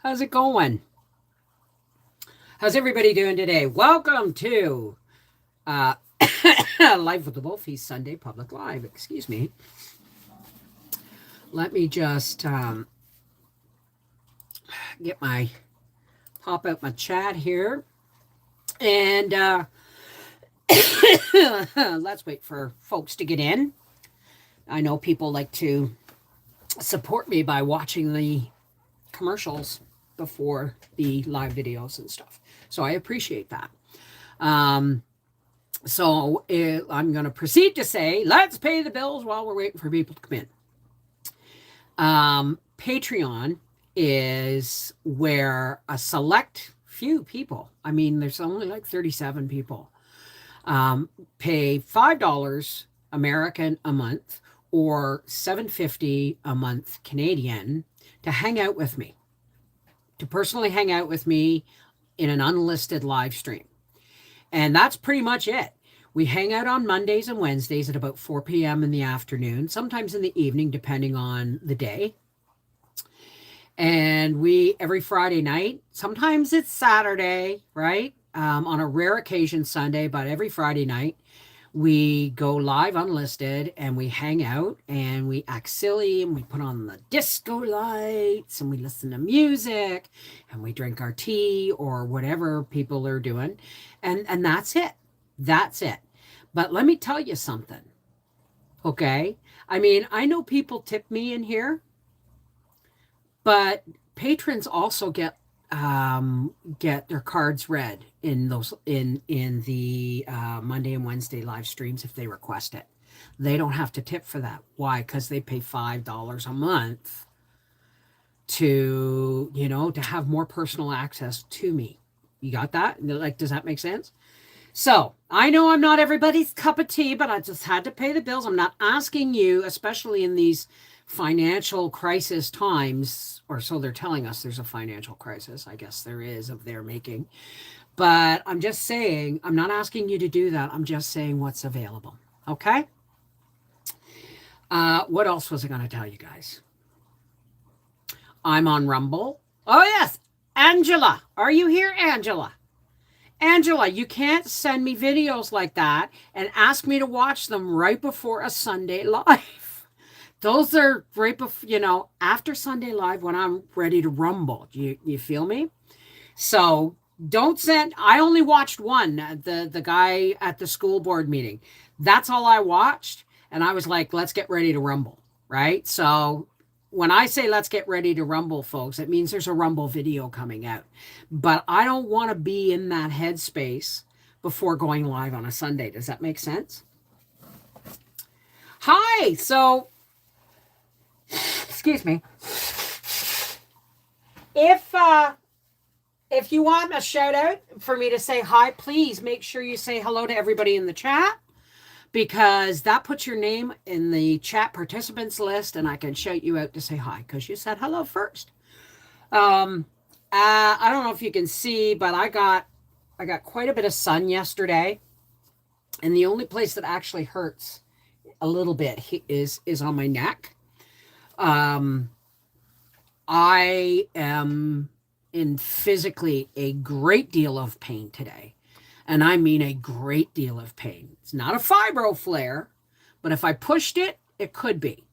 How's it going? How's everybody doing today? Welcome to uh, Live with the Wolfies Sunday Public Live. Excuse me. Let me just get my pop out my chat here. And let's wait for folks to get in. I know people like to support me by watching the commercials before the live videos and stuff. So I appreciate that. Um, so I'm going to proceed to say, let's pay the bills while we're waiting for people to come in. Patreon is where a select few people, I mean, there's only like 37 people, pay $5 American a month or $7.50 a month Canadian to hang out with me, to personally hang out with me in an unlisted live stream. And that's pretty much it. We hang out on Mondays and Wednesdays at about 4 p.m. in the afternoon, sometimes in the evening, depending on the day. And we, every Friday night, sometimes it's Saturday, right? On a rare occasion, Sunday, but every Friday night, we go live unlisted and we hang out and we act silly and we put on the disco lights and we listen to music and we drink our tea or whatever people are doing. And that's it. That's it. But let me tell you something. Okay. I mean, I know people tip me in here, but patrons also get their cards read in those in the Monday and Wednesday live streams if they request it. They don't have to tip for that. Why? Because they pay $5 a month to have more personal access to me. You got that? Like, does that make sense? So I know I'm not everybody's cup of tea, but I just had to pay the bills. I'm not asking you, especially in these financial crisis times, or so they're telling us there's a financial crisis. I guess there is of their making. But I'm just saying, I'm not asking you to do that. I'm just saying what's available. Okay? What else was I going to tell you guys? I'm on Rumble. Oh, yes. Angela. Are you here, Angela? Angela, you can't send me videos like that and ask me to watch them right before a Sunday live. Those are right before, after Sunday live when I'm ready to rumble. You feel me? So don't send. I only watched one, the guy at the school board meeting. That's all I watched. And I was like, let's get ready to rumble. Right. So when I say let's get ready to rumble, folks, it means there's a rumble video coming out. But I don't want to be in that headspace before going live on a Sunday. Does that make sense? Hi. So, excuse me. If you want a shout out for me to say hi, please make sure you say hello to everybody in the chat, because that puts your name in the chat participants list and I can shout you out to say hi because you said hello first. I don't know if you can see, but I got quite a bit of sun yesterday, and the only place that actually hurts a little bit is on my neck. I am in physically a great deal of pain today. And I mean a great deal of pain. It's not a fibro flare, but if I pushed it, it could be.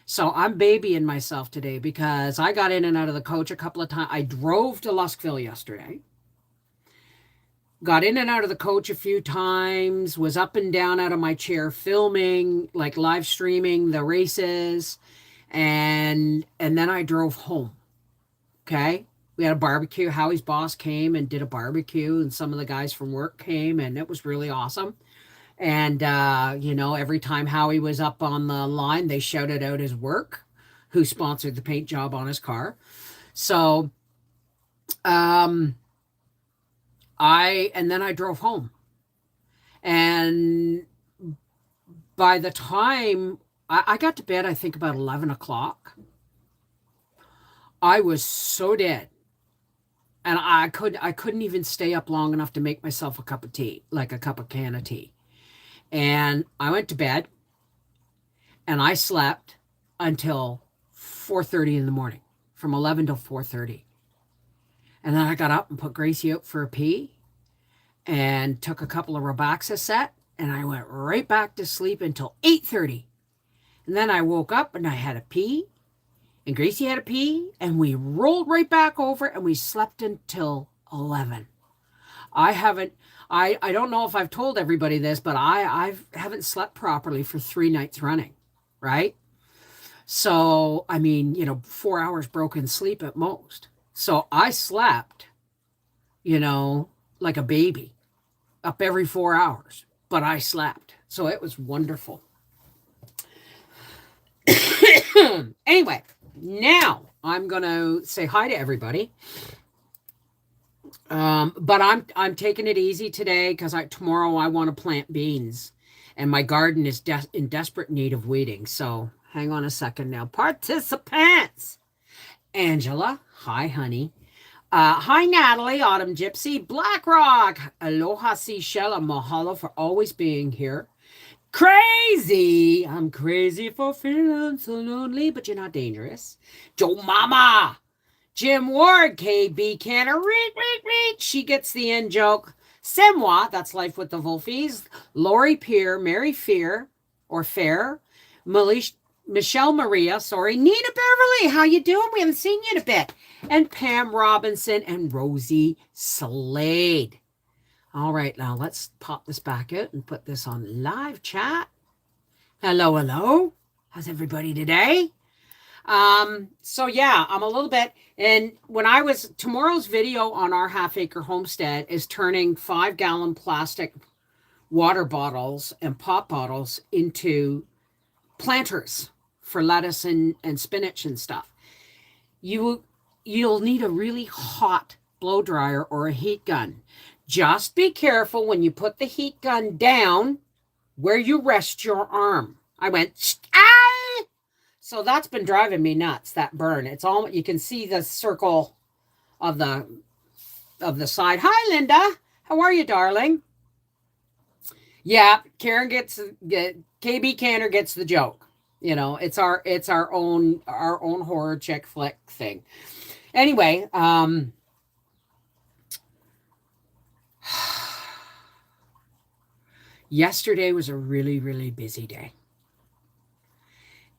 So I'm babying myself today because I got in and out of the coach a couple of times. I drove to Luskville yesterday, got in and out of the coach a few times, was up and down out of my chair filming, like live streaming the races, and then I drove home. Okay. We had a barbecue. Howie's boss came and did a barbecue, and some of the guys from work came, and it was really awesome. And, every time Howie was up on the line, they shouted out his work, who sponsored the paint job on his car. So, and then I drove home. And by the time I got to bed, I think about 11 o'clock, I was so dead. And I couldn't even stay up long enough to make myself a cup of tea, like a can of tea. And I went to bed and I slept until 4:30 in the morning, from 11 till 4:30. And then I got up and put Gracie out for a pee and took a couple of Robaxacet, and I went right back to sleep until 8:30. And then I woke up and I had a pee, and Gracie had a pee, and we rolled right back over and we slept until 11. I haven't I don't know if I've told everybody this, but I haven't slept properly for 3 nights running, right? So, I mean, 4 hours broken sleep at most. So I slept, like a baby, up every 4 hours, but I slept. So it was wonderful. Anyway, now I'm going to say hi to everybody. But I'm taking it easy today because tomorrow I want to plant beans, and my garden is in desperate need of weeding. So hang on a second now. Participants, Angela, hi honey. Hi Natalie, Autumn Gypsy, Blackrock, Aloha Seashell, and mahalo for always being here. Crazy, I'm crazy for feeling so lonely, but you're not dangerous. Joe Mama. Jim Ward, KB Canner, read. She gets the in joke. Semwa, that's Life with the Wolfies. Lori Peer, Mary Fear, or Fair. Michelle Maria, Nina Beverly, how you doing? We haven't seen you in a bit. And Pam Robinson and Rosie Slade. All right, now let's pop this back out and put this on live chat. Hello. How's everybody today? So yeah, I'm a little bit, and tomorrow's video on our half-acre homestead is turning 5-gallon plastic water bottles and pop bottles into planters for lettuce and spinach and stuff. You'll need a really hot blow dryer or a heat gun. Just be careful when you put the heat gun down where you rest your arm. I went, ah! So that's been driving me nuts, that burn. It's all, you can see the circle of the side. Hi, Linda. How are you, darling? Yeah, KB Canner gets the joke. It's our own horror chick flick thing. Anyway, yesterday was a really, really busy day.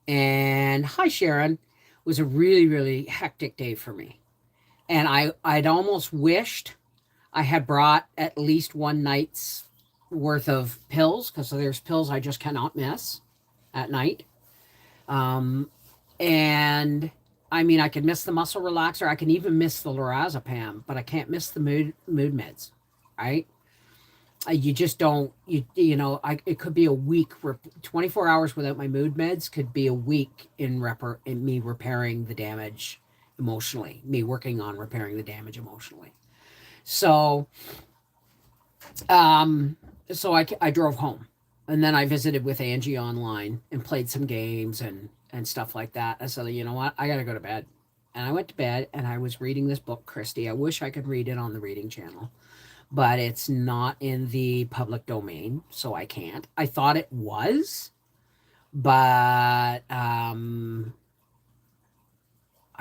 And hi, Sharon. It was a really, really hectic day for me. And I'd almost wished I had brought at least one night's worth of pills, because there's pills I just cannot miss at night. And I mean, I could miss the muscle relaxer. I can even miss the lorazepam, but I can't miss the mood meds, right? You just don't, it could be a week, 24 hours without my mood meds could be a week in me repairing the damage emotionally, me working on repairing the damage emotionally. So, I drove home, and then I visited with Angie online and played some games and stuff like that. I said, you know what, I got to go to bed. And I went to bed, and I was reading this book, Christy. I wish I could read it on the reading channel, but it's not in the public domain, so I can't. I thought it was, but I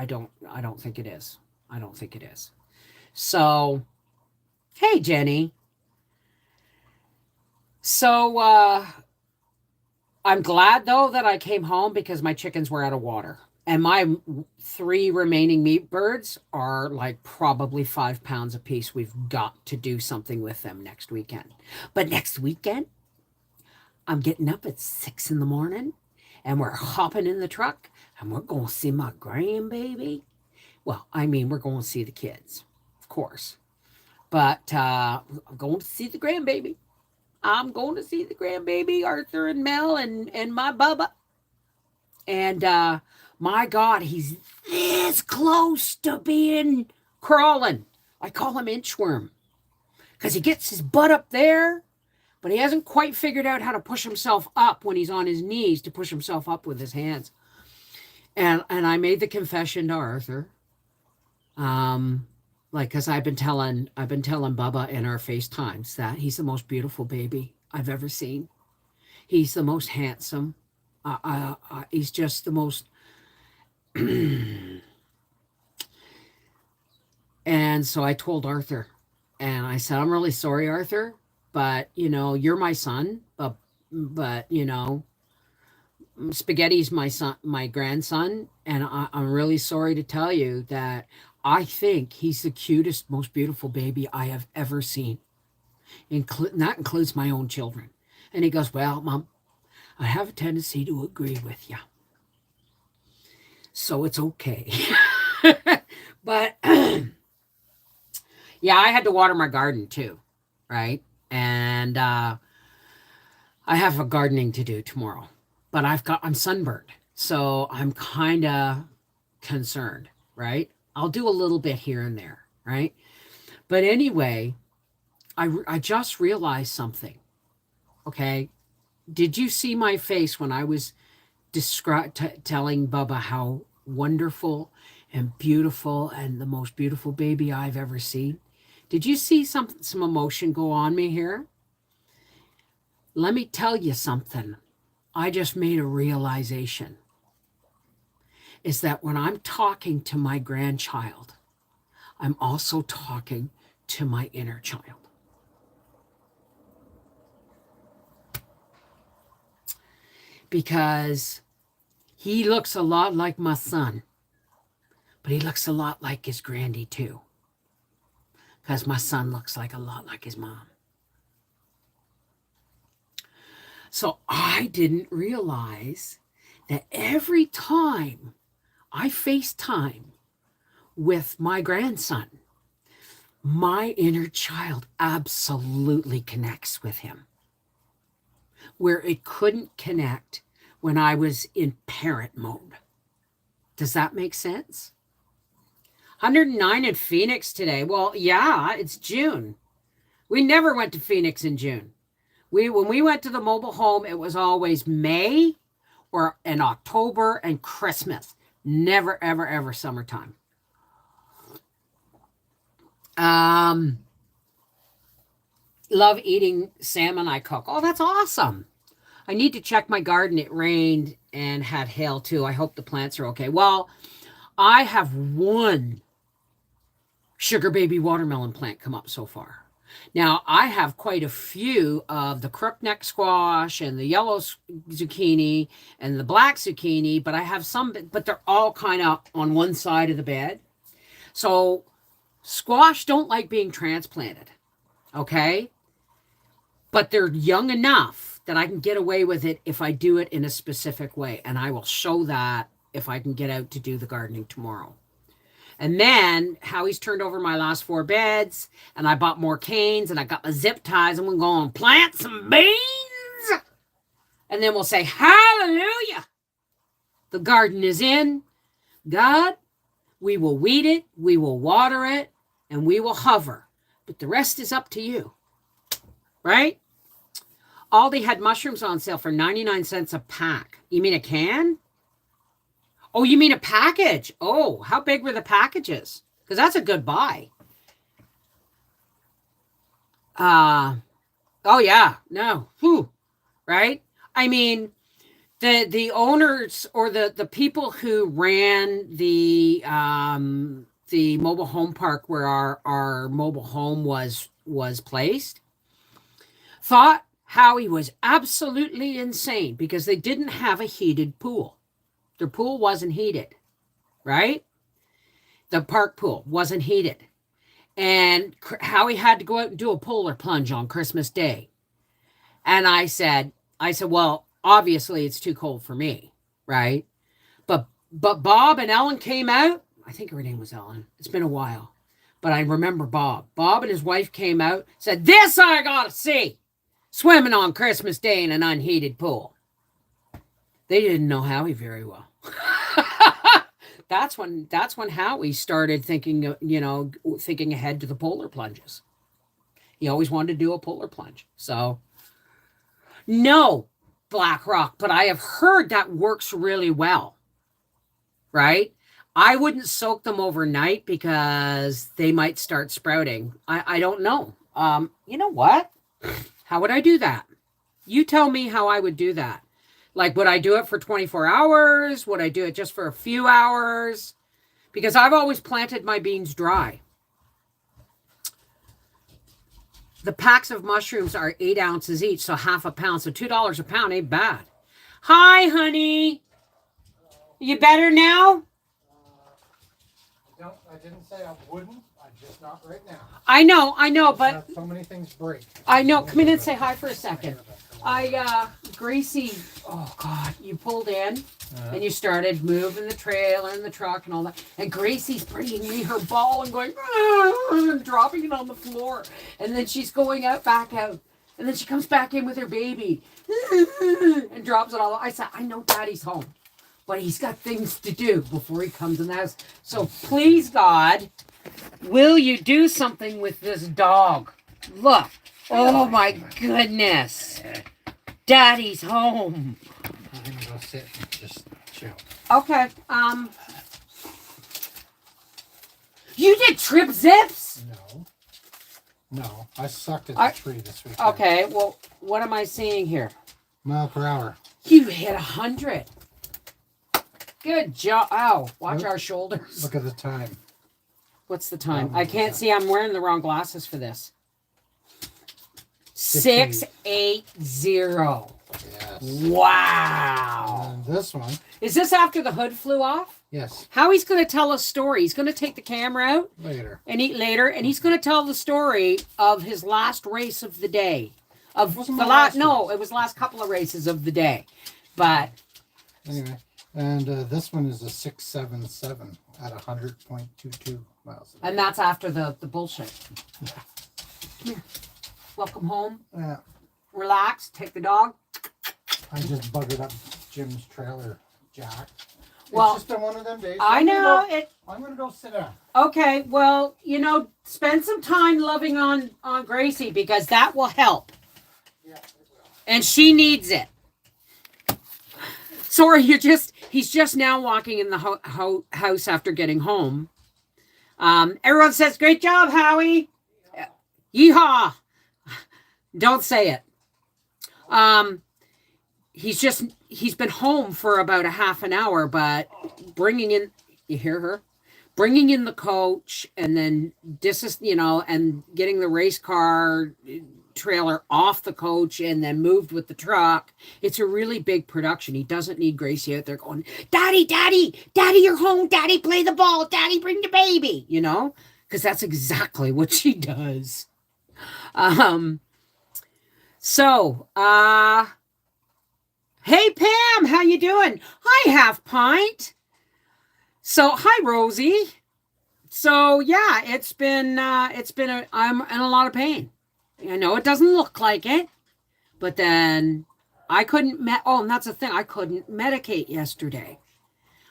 don't think it is. I don't think it is. So, hey, Jenny. So, I'm glad, though, that I came home because my chickens were out of water. And my 3 remaining meat birds are like probably 5 pounds apiece. We've got to do something with them next weekend. But next weekend, I'm getting up at 6 in the morning, and we're hopping in the truck, and we're going to see my grandbaby. Well, I mean, we're going to see the kids, of course. But I'm going to see the grandbaby. I'm going to see the grandbaby, Arthur and Mel and my Bubba. And my God, he's this close to being crawling. I call him inchworm because he gets his butt up there, but he hasn't quite figured out how to push himself up when he's on his knees to push himself up with his hands. And I made the confession to Arthur, because I've been telling Bubba in our FaceTimes that he's the most beautiful baby I've ever seen. He's the most handsome. He's just the most. And so I told Arthur, and I said, I'm really sorry, Arthur, but you're my son, but Spaghetti's my son, my grandson, and I'm really sorry to tell you that I think he's the cutest, most beautiful baby I have ever seen. That includes my own children. And he goes, well, Mom, I have a tendency to agree with you. So it's okay. But yeah, I had to water my garden too, right? And I have a gardening to do tomorrow. But I'm sunburned. So I'm kind of concerned, right? I'll do a little bit here and there, right? But anyway, I just realized something. Okay. Did you see my face when I was telling Bubba how wonderful and beautiful and the most beautiful baby I've ever seen? Did you see some emotion go on me here? Let me tell you something. I just made a realization. Is that when I'm talking to my grandchild, I'm also talking to my inner child. Because he looks a lot like my son, but he looks a lot like his grandy too. Because my son looks a lot like his mom. So I didn't realize that every time I FaceTime with my grandson, my inner child absolutely connects with him, where it couldn't connect when I was in parent mode. Does that make sense? 109 in Phoenix today. Well, yeah, it's June. We never went to Phoenix in June. When we went to the mobile home, it was always May or in October and Christmas. Never, ever, ever summertime. Love eating salmon I cook. Oh, that's awesome. I need to check my garden. It rained and had hail too. I hope the plants are okay. Well, I have one sugar baby watermelon plant come up so far. Now, I have quite a few of the crookneck squash and the yellow zucchini and the black zucchini, but I have some, but they're all kind of on one side of the bed. So squash don't like being transplanted, okay? But they're young enough that I can get away with it if I do it in a specific way. And I will show that if I can get out to do the gardening tomorrow. And then Howie's turned over my last 4 beds, and I bought more canes, and I got my zip ties, and we're going to plant some beans. And then we'll say, hallelujah. The garden is in. God, we will weed it, we will water it, and we will hover. But the rest is up to you. Right? Aldi had mushrooms on sale for 99 cents a pack. You mean a can? Oh, you mean a package? Oh, how big were the packages? Because that's a good buy. Oh, yeah. No. Whew. Right? I mean, the owners or the people who ran the mobile home park where our mobile home was placed thought Howie was absolutely insane because they didn't have a heated pool. Their pool wasn't heated, right? The park pool wasn't heated. And Howie had to go out and do a polar plunge on Christmas Day. And I said, well, obviously it's too cold for me, right? But Bob and Ellen came out. I think her name was Ellen. It's been a while. But I remember Bob. Bob and his wife came out, said, this I gotta see. Swimming on Christmas Day in an unheated pool. They didn't know Howie very well. That's when Howie started thinking, thinking ahead to the polar plunges. He always wanted to do a polar plunge. So, no, Black Rock, but I have heard that works really well, right? I wouldn't soak them overnight because they might start sprouting. I don't know. You know what? How would I do that? You tell me how I would do that. Like, would I do it for 24 hours? Would I do it just for a few hours? Because I've always planted my beans dry. The packs of mushrooms are 8 ounces each, so half a pound. So $2 a pound ain't bad. Hi, honey. You better now? I didn't say I wouldn't. I'm just not right now. I know, but So many things break. I know. Come in and say hi for a second. Gracie, oh God, you pulled in and you started moving the trailer and the truck and all that. And Gracie's bringing me her ball and going, and dropping it on the floor. And then she's going back out. And then she comes back in with her baby and drops it all. I said, I know Daddy's home, but he's got things to do before he comes in the house. So please, God, will you do something with this dog? Look. Oh my goodness. Daddy's home. I'm gonna go sit and just chill. Okay. You did trip zips? No. I sucked at the tree this week. Okay, well, what am I seeing here? Mile per hour. You hit 100. Good job. Ow, watch our shoulders. Look at the time. What's the time? I can't see. I'm wearing the wrong glasses for this. 680. Yes. Wow. And this one. Is this after the hood flew off? Yes. Howie's going to tell a story. He's going to take the camera out Later. and he's going to tell the story of his last race of the day. Of Wasn't the my last, last no, race. it was the last couple of races of the day. But Anyway, and this one is a 677 at 100.22 miles. and that's after the bullshit. Come here. Welcome home. Yeah. Relax. Take the dog. I just buggered up Jim's trailer jack. Well, It's just been one of them days. I know it. I'm gonna go sit down. Okay, well, spend some time loving on Gracie because that will help. Yeah, it will. And she needs it. Sorry, he's just now walking in the house after getting home. Everyone says, great job, Howie. Yeehaw. Don't say it. He's been home for about a half an hour, but you hear her? Bringing in the coach and then and getting the race car trailer off the coach and then moved with the truck. It's a really big production. He doesn't need Gracie out there going, Daddy, you're home. Daddy, play the ball. Daddy, bring the baby, because that's exactly what she does. Hey Pam, how you doing? Hi Half Pint. So hi Rosie. So yeah, I'm in a lot of pain. I know it doesn't look like it, but then I couldn't and that's the thing, I couldn't medicate yesterday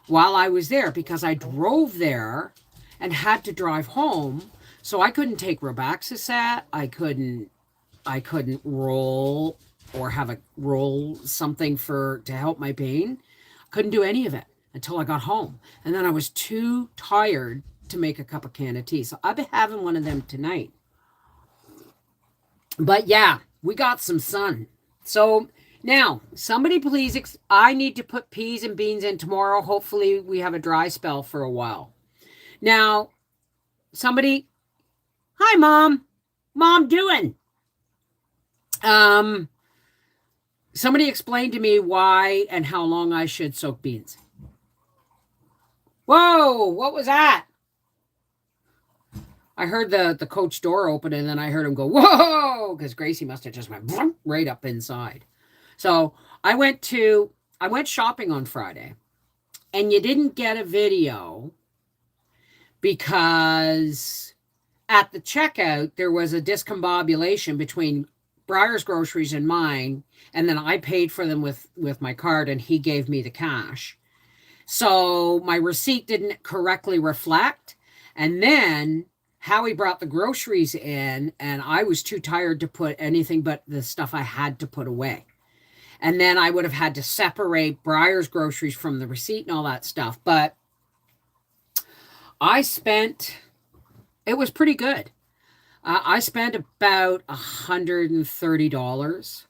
while I was there because I drove there and had to drive home, so I couldn't take Robaxisat. I couldn't roll or have a roll something to help my pain. Couldn't do any of it until I got home. And then I was too tired to make a cup of canned tea. So I've been having one of them tonight. But yeah, we got some sun. So now, somebody please, I need to put peas and beans in tomorrow. Hopefully we have a dry spell for a while. Now, hi Mom. Mom doing? Somebody explained to me why and how long I should soak beans. Whoa, what was that? I heard the coach door open and then I heard him go, whoa, because Gracie must have just went right up inside. So I went shopping on Friday and you didn't get a video because at the checkout, there was a discombobulation between Briar's Groceries and mine, and then I paid for them with my card and he gave me the cash. So my receipt didn't correctly reflect. And then Howie brought the groceries in and I was too tired to put anything but the stuff I had to put away. And then I would have had to separate Briar's Groceries from the receipt and all that stuff. But it was pretty good. I spent about $130.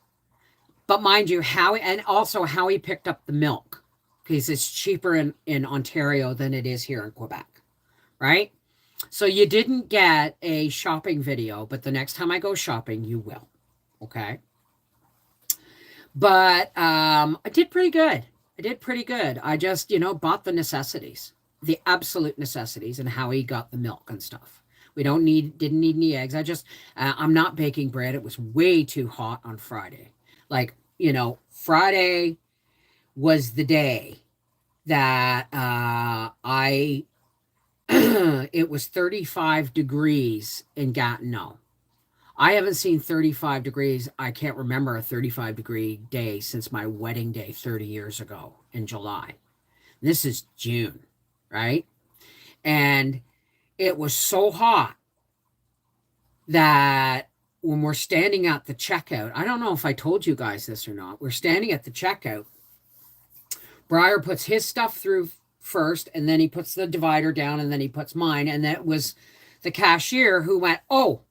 But mind you, Howie picked up the milk because it's cheaper in Ontario than it is here in Quebec, right? So you didn't get a shopping video, but the next time I go shopping, you will. Okay. But I did pretty good. I did pretty good. I just, bought the necessities, the absolute necessities, and how he got the milk and stuff. Didn't need any eggs. I'm not baking bread. It was way too hot on Friday. Like, Friday was the day that it was 35 degrees in Gatineau. I haven't seen 35 degrees. I can't remember a 35-degree day since my wedding day 30 years ago in July. This is June, right? And it was so hot that when we're standing at the checkout, I don't know if I told you guys this or not. We're standing at the checkout. Briar puts his stuff through first, and then he puts the divider down, and then he puts mine. And that was the cashier who went, "Oh,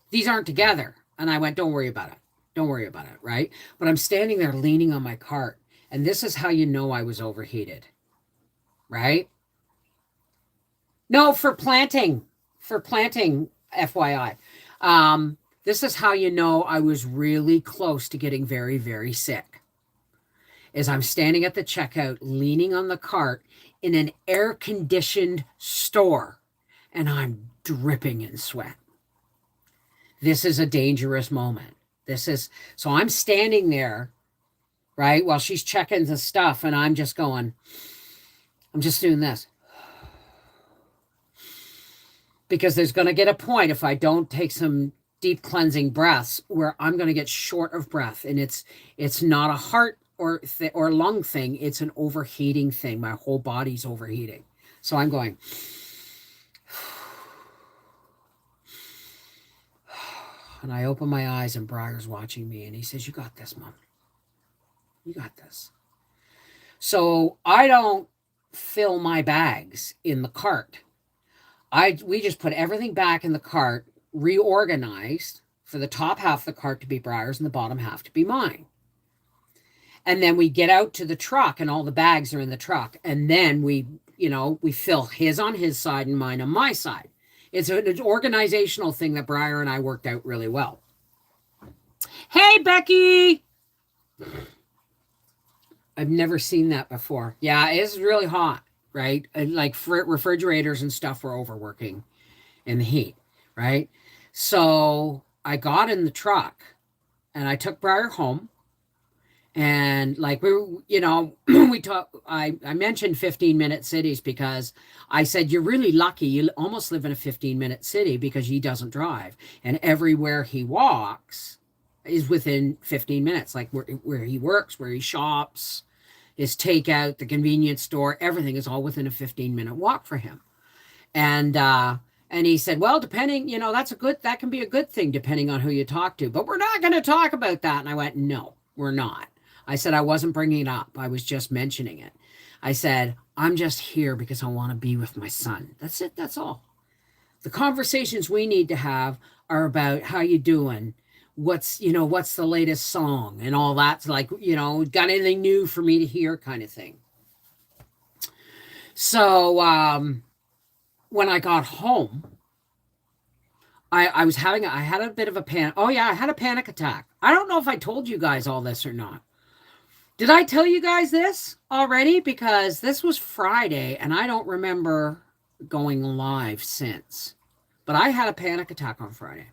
these aren't together." And I went, "Don't worry about it. Don't worry about it," right? But I'm standing there leaning on my cart. And this is how you know I was overheated, right? No, for planting, FYI. This is how you know I was really close to getting very, very sick. Is I'm standing at the checkout, leaning on the cart in an air-conditioned store, and I'm dripping in sweat. This is a dangerous moment. So I'm standing there, right, while she's checking the stuff, and I'm just doing this. Because there's going to get a point if I don't take some deep cleansing breaths where I'm going to get short of breath. And it's not a heart or lung thing. It's an overheating thing. My whole body's overheating. So I'm going. And I open my eyes, and Briar's watching me, and he says, "You got this, Mom. You got this." So I don't fill my bags in the cart. We just put everything back in the cart, reorganized for the top half of the cart to be Briar's and the bottom half to be mine. And then we get out to the truck, and all the bags are in the truck. And then we fill his on his side and mine on my side. It's an organizational thing that Briar and I worked out really well. Hey, Becky! I've never seen that before. Yeah, it's really hot, right? Like refrigerators and stuff were overworking in the heat, right? So I got in the truck, and I took Briar home. And like we talk. I mentioned 15-minute cities because I said you're really lucky. You almost live in a 15-minute city because he doesn't drive, and everywhere he walks is within 15 minutes. Like where he works, where he shops, his takeout, the convenience store, everything is all within a 15-minute walk for him. And he said, "Well, depending, that can be a good thing depending on who you talk to. But we're not going to talk about that." And I went, "No, we're not." I said, I wasn't bringing it up. I was just mentioning it. I said, I'm just here because I want to be with my son. That's it. That's all. The conversations we need to have are about how you doing, what's the latest song and all that. Like, got anything new for me to hear kind of thing. So when I got home, I had a bit of a panic. Oh yeah, I had a panic attack. I don't know if I told you guys all this or not. Did I tell you guys this already? Because this was Friday, and I don't remember going live since. But I had a panic attack on Friday.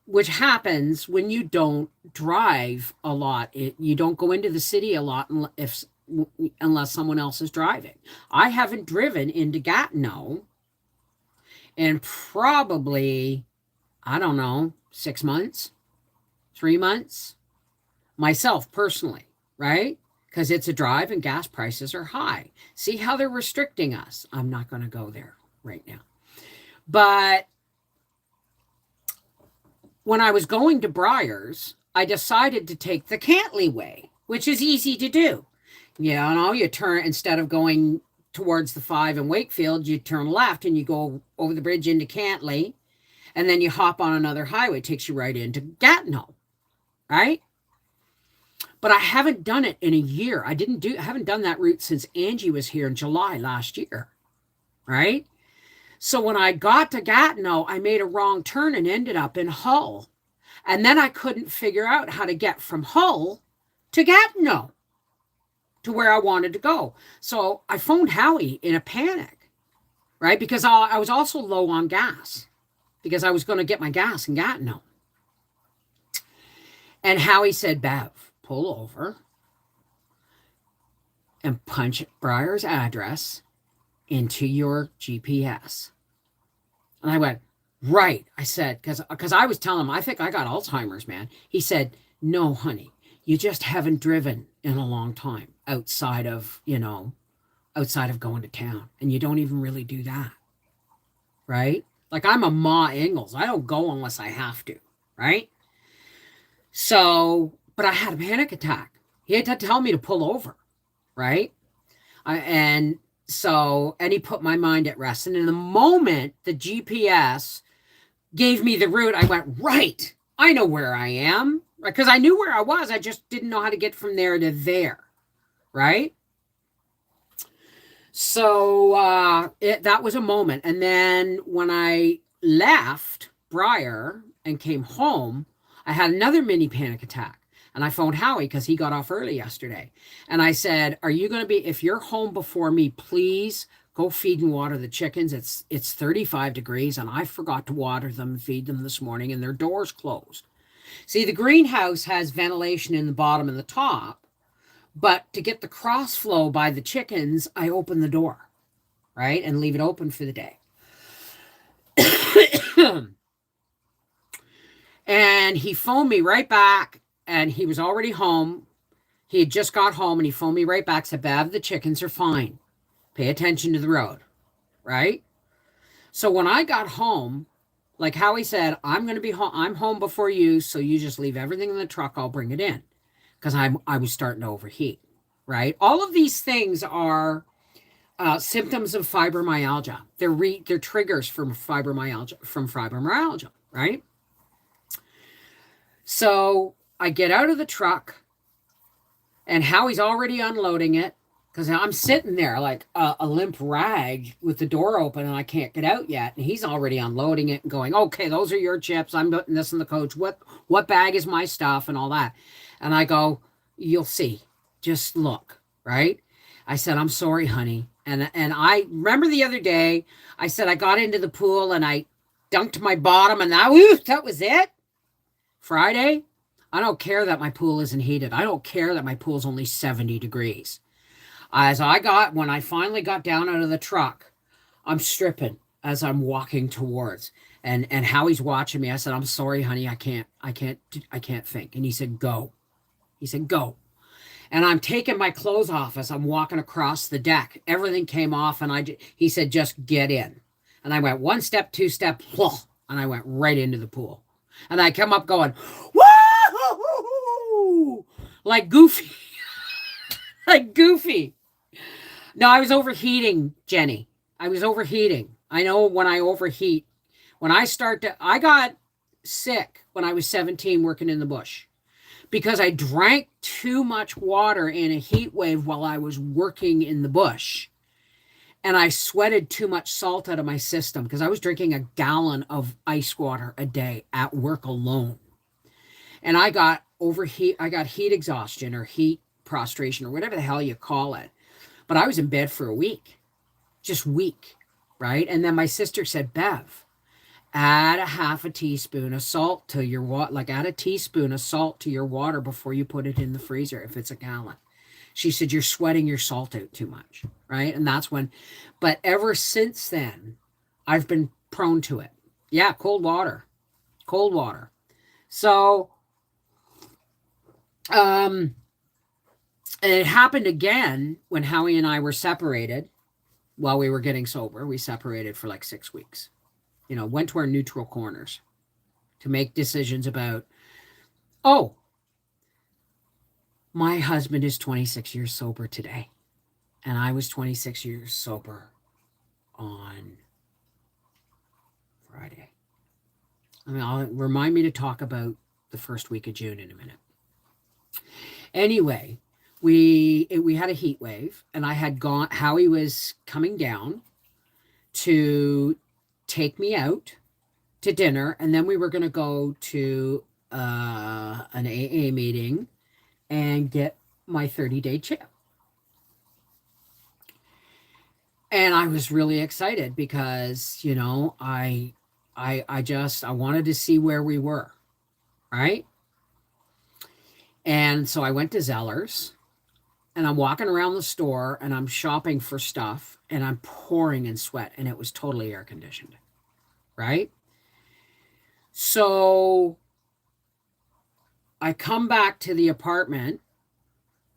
Which happens when you don't drive a lot. You don't go into the city a lot unless someone else is driving. I haven't driven into Gatineau in probably, I don't know, 6 months. 3 months myself personally, right? Because it's a drive and gas prices are high. See how they're restricting us. I'm not going to go there right now. But when I was going to Briar's, I decided to take the Cantley way, which is easy to do. You turn, instead of going towards the 5 in Wakefield, you turn left and you go over the bridge into Cantley, and then you hop on another highway. It takes you right into Gatineau. Right? but I haven't done it in a year. I haven't done that route since Angie was here in July last year, right? So when I got to Gatineau, I made a wrong turn and ended up in Hull. And then I couldn't figure out how to get from Hull to Gatineau to where I wanted to go. So I phoned Howie in a panic, right? Because I was also low on gas because I was going to get my gas in Gatineau. And Howie said, Bev, pull over and punch Briar's address into your GPS. And I went, right. I said, because I was telling him, I think I got Alzheimer's, man. He said, no, honey, you just haven't driven in a long time outside of going to town. And you don't even really do that, right? Like I'm a Ma Ingalls. I don't go unless I have to, right? So, but I had a panic attack. He had to tell me to pull over, right? And he put my mind at rest. And in the moment the GPS gave me the route, I went, right, I know where I am. Because I knew where I was. I just didn't know how to get from there to there, right? So that was a moment. And then when I left Briar and came home, I had another mini panic attack. And I phoned Howie because he got off early yesterday. And I said, are you going to be, if you're home before me, please go feed and water the chickens. It's 35 degrees and I forgot to water them and feed them this morning and their door's closed. See, the greenhouse has ventilation in the bottom and the top, but to get the cross flow by the chickens, I open the door, right? And leave it open for the day. And he phoned me right back and he was already home. He had just got home and he phoned me right back, said, Bev, the chickens are fine. Pay attention to the road, right? So when I got home, like Howie said, I'm going to be home. I'm home before you, so you just leave everything in the truck. I'll bring it in because I was starting to overheat, right? All of these things are symptoms of fibromyalgia. They're triggers from fibromyalgia, right? So I get out of the truck, and Howie's already unloading it because I'm sitting there like a limp rag with the door open and I can't get out yet. And he's already unloading it and going, okay, those are your chips. I'm putting this in the coach. What bag is my stuff and all that? And I go, you'll see. Just look, right? I said, I'm sorry, honey. And I remember the other day, I said I got into the pool and I dunked my bottom and that was it. Friday, I don't care that my pool isn't heated. I don't care that my pool's only 70 degrees. When I finally got down out of the truck, I'm stripping as I'm walking towards, and Howie's watching me. I said, I'm sorry, honey. I can't think. And he said, go. He said, go. And I'm taking my clothes off as I'm walking across the deck. Everything came off and he said, just get in. And I went one step, two step, and I went right into the pool. And I come up going, woo, like Goofy, like Goofy. No, I was overheating, Jenny. I was overheating. I know when I overheat, I got sick when I was 17 working in the bush because I drank too much water in a heat wave while I was working in the bush. And I sweated too much salt out of my system because I was drinking a gallon of ice water a day at work alone. And I got heat exhaustion or heat prostration or whatever the hell you call it. But I was in bed for a week, just weak, right? And then my sister said, Bev, add a half a teaspoon of salt to your water, like add a teaspoon of salt to your water before you put it in the freezer if it's a gallon. She said, you're sweating your salt out too much, right? And that's when, but ever since then, I've been prone to it. Yeah, cold water. So, and it happened again when Howie and I were separated while we were getting sober. We separated for like 6 weeks. Went to our neutral corners to make decisions about, my husband is 26 years sober today. And I was 26 years sober on Friday. Remind me to talk about the first week of June in a minute. Anyway, we had a heat wave, and I had gone. Howie was coming down to take me out to dinner, and then we were going to go to an AA meeting and get my 30-day chip. And I was really excited because, you know, I wanted to see where we were, right? And so I went to Zellers, and I'm walking around the store, and I'm shopping for stuff, and I'm pouring in sweat, and it was totally air conditioned, right? So I come back to the apartment.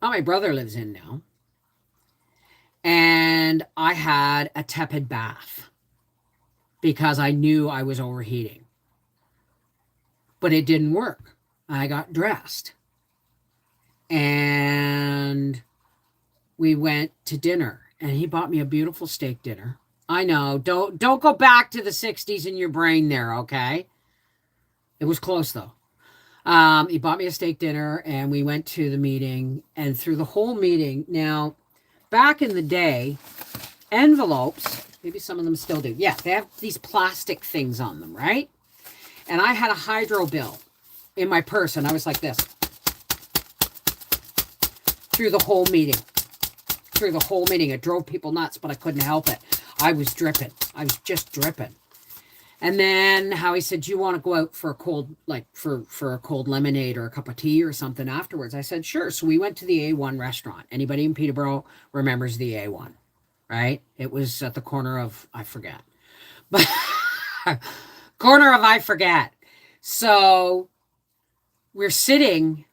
Oh, my brother lives in now. And I had a tepid bath because I knew I was overheating. But it didn't work. I got dressed. And we went to dinner. And he bought me a beautiful steak dinner. I know. Don't go back to the 60s in your brain there, okay? It was close, though. He bought me a steak dinner, and we went to the meeting. And through the whole meeting, now, back in the day, envelopes, maybe some of them still do. Yeah, they have these plastic things on them, right? And I had a hydro bill in my purse, and I was like this through the whole meeting. Through the whole meeting. It drove people nuts, but I couldn't help it. I was dripping. I was just dripping. And then Howie said, do you want to go out for a cold, like for a cold lemonade or a cup of tea or something afterwards? I said, sure. So we went to the A1 restaurant. Anybody in Peterborough remembers the A1, right? It was at the corner of, I forget. But corner of I forget. So we're sitting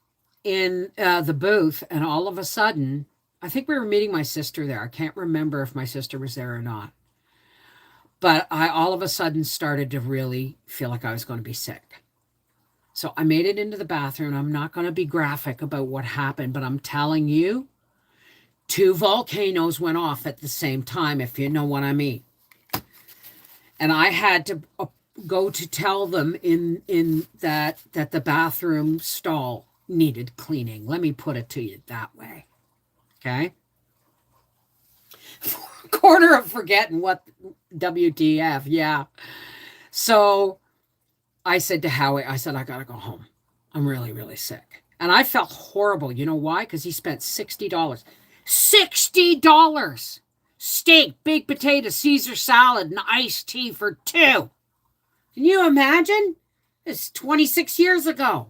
in the booth, and all of a sudden, I think we were meeting my sister there. I can't remember if my sister was there or not. But I all of a sudden started to really feel like I was going to be sick. So I made it into the bathroom. I'm not going to be graphic about what happened, but I'm telling you, 2 volcanoes went off at the same time, if you know what I mean. And I had to go to tell them in that the bathroom stall needed cleaning. Let me put it to you that way. Okay? Corner of forgetting what WTF, yeah. So I said to Howie, I said, I got to go home. I'm really, really sick. And I felt horrible. You know why? Because he spent $60. $60! Steak, baked potato, Caesar salad, and iced tea for 2. Can you imagine? It's 26 years ago.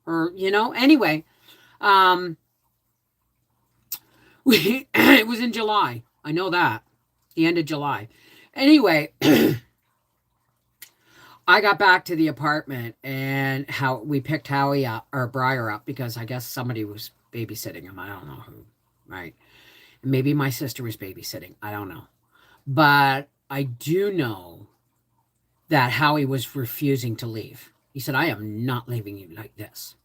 Or, you know, anyway. It was in July. I know that. The end of July. Anyway, I got back to the apartment, and we picked Howie up, or Briar up, because I guess somebody was babysitting him. I don't know who, right? Maybe my sister was babysitting. I don't know. But I do know that Howie was refusing to leave. He said, I am not leaving you like this.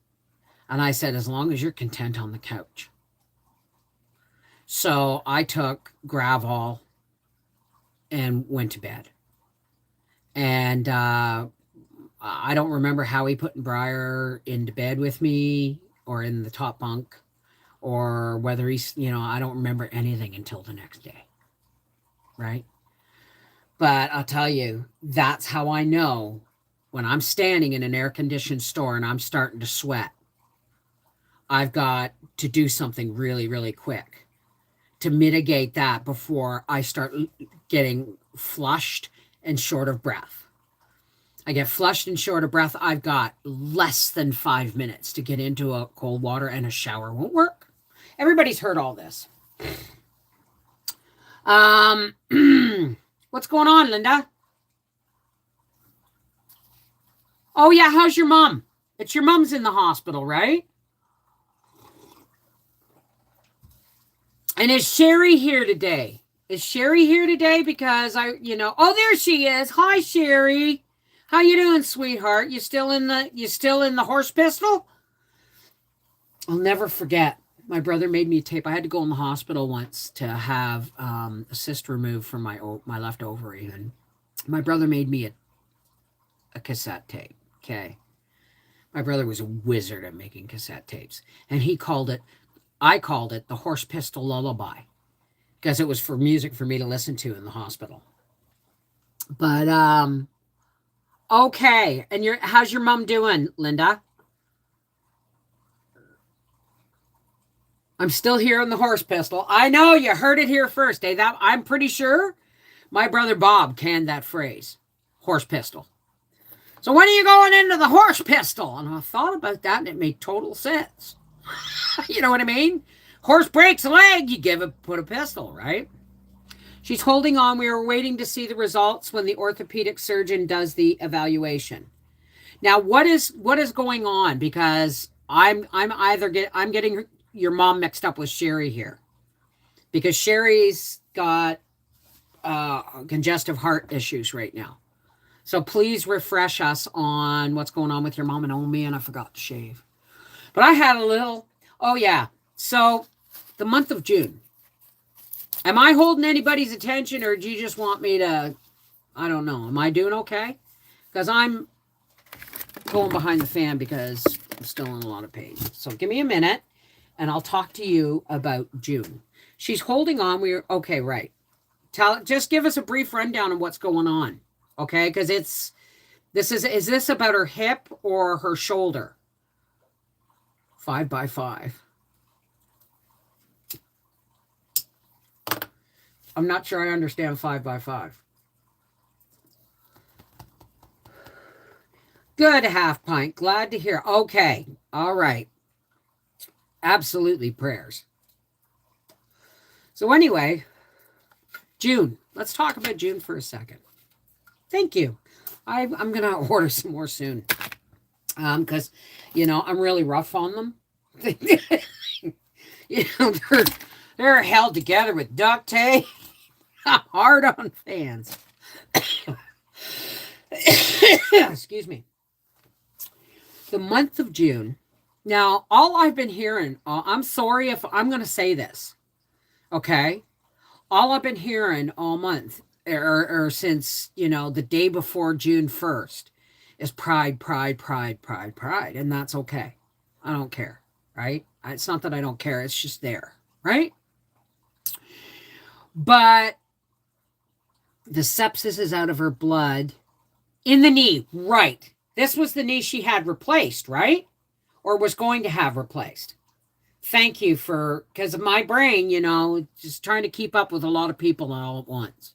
And I said, as long as you're content on the couch. So I took Gravol and went to bed. And I don't remember Howie putting Briar into bed with me or in the top bunk, or whether he's, you know, I don't remember anything until the next day. Right? But I'll tell you, that's how I know when I'm standing in an air-conditioned store and I'm starting to sweat. I've got to do something really, really quick to mitigate that before I start getting flushed and short of breath. I get flushed and short of breath. I've got less than 5 minutes to get into a cold water, and a shower won't work. Everybody's heard all this. What's going on, Linda? Oh, yeah, how's your mom? It's your mom's in the hospital, right? And is Sherry here today? Is Sherry here today? Because oh, there she is. Hi, Sherry. How you doing, sweetheart? You still in the horse pistol? I'll never forget. My brother made me a tape. I had to go in the hospital once to have a cyst removed from my left ovary, and my brother made me a cassette tape. Okay. My brother was a wizard at making cassette tapes, and I called it the Horse Pistol Lullaby because it was for music for me to listen to in the hospital. But okay, and how's your mom doing, Linda? I'm still here on the horse pistol. I know you heard it here first, eh? That I'm pretty sure my brother Bob canned that phrase, horse pistol. So when are you going into the horse pistol? And I thought about that, and it made total sense. You know what I mean? Horse breaks a leg, you put a pistol, right? She's holding on. We are waiting to see the results when the orthopedic surgeon does the evaluation. Now, what is going on? Because I'm getting your mom mixed up with Sherry here, because Sherry's got congestive heart issues right now. So please refresh us on what's going on with your mom. And oh man, I forgot to shave. But I had a little. Oh yeah. So the month of June. Am I holding anybody's attention, or do you just want me to? I don't know. Am I doing okay? Because I'm going behind the fan because I'm still in a lot of pain. So give me a minute, and I'll talk to you about June. She's holding on. We're okay, right? Just give us a brief rundown of what's going on, okay? Because is this about her hip or her shoulder? 5x5. I'm not sure I understand 5x5. Good, half pint. Glad to hear. Okay. All right. Absolutely prayers. So anyway, June. Let's talk about June for a second. Thank you. I'm going to order some more soon. Because, I'm really rough on them. They're held together with duct tape. I'm hard on fans. Excuse me. The month of June. Now, all I've been hearing, I'm sorry if I'm going to say this, okay? All I've been hearing all month, or since, the day before June 1st, is pride, pride, pride, pride, pride. And that's okay. I don't care, right? It's not that I don't care. It's just there, right? But the sepsis is out of her blood in the knee, right? This was the knee she had replaced, right? Or was going to have replaced. Thank you because of my brain, just trying to keep up with a lot of people all at once.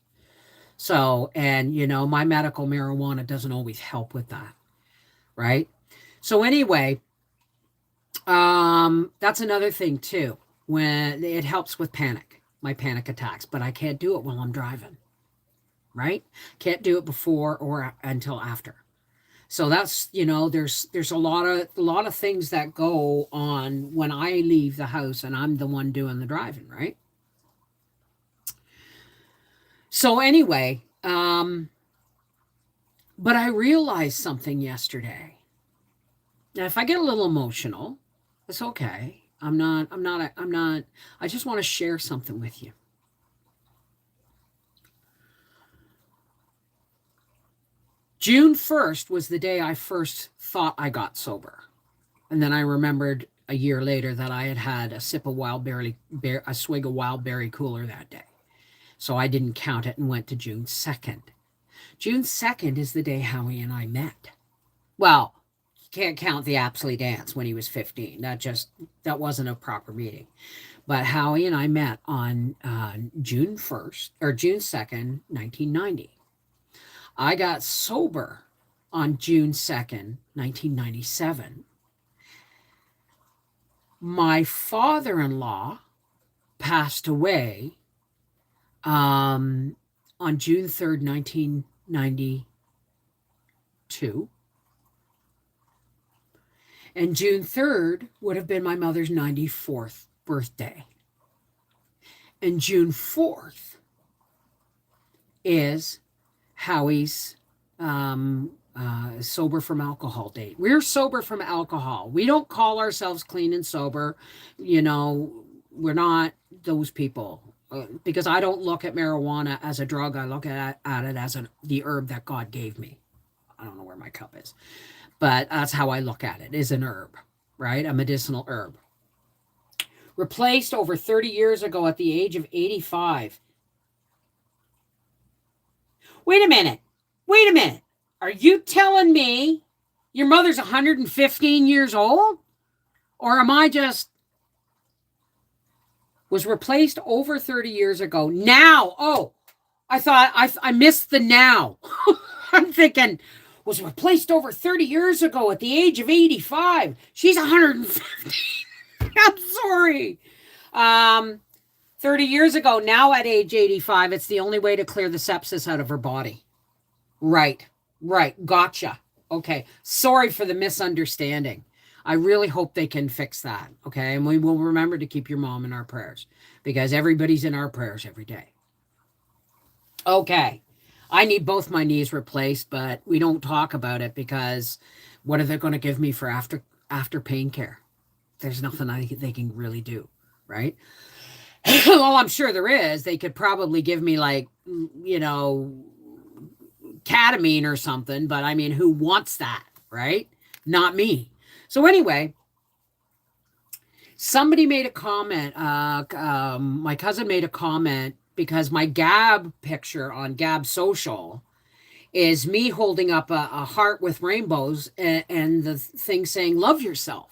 So, and, my medical marijuana doesn't always help with that, right? So anyway, that's another thing too, when it helps with my panic attacks, but I can't do it while I'm driving, right? Can't do it before or until after. So that's, there's a lot of things that go on when I leave the house and I'm the one doing the driving, right? So anyway, but I realized something yesterday. Now, if I get a little emotional, it's okay. I just want to share something with you. June 1st was the day I first thought I got sober. And then I remembered a year later that I had a swig of wild berry cooler that day. So I didn't count it and went to June 2nd. June 2nd is the day Howie and I met. Well, you can't count the Apsley dance when he was 15. That wasn't a proper meeting. But Howie and I met on June 1st or June 2nd, 1990. I got sober on June 2nd, 1997. My father-in-law passed away on June 3rd, 1992. And June 3rd would have been my mother's 94th birthday. And June 4th is Howie's sober from alcohol date. We're sober from alcohol. We don't call ourselves clean and sober. We're not those people. Because I don't look at marijuana as a drug. I look at it as the herb that God gave me. I don't know where my cup is. but that's how I look at it, is an herb, right? A medicinal herb. Replaced over 30 years ago at the age of 85. Wait a minute. Wait a minute. Are you telling me your mother's 115 years old? Or am I just... Was replaced over 30 years ago. Now. Oh, I thought I missed the now. I'm thinking, was replaced over 30 years ago at the age of 85. She's 115. I'm sorry. 30 years ago, now at age 85, it's the only way to clear the sepsis out of her body. Right. Gotcha. Okay. Sorry for the misunderstanding. I really hope they can fix that. Okay. And we will remember to keep your mom in our prayers, because everybody's in our prayers every day. Okay. I need both my knees replaced, but we don't talk about it because what are they going to give me for after pain care? There's nothing they can really do, right? Well, I'm sure there is. They could probably give me ketamine or something, but I mean, who wants that, right? Not me. So anyway, somebody made a comment. My cousin made a comment because my Gab picture on Gab Social is me holding up a heart with rainbows and the thing saying, love yourself.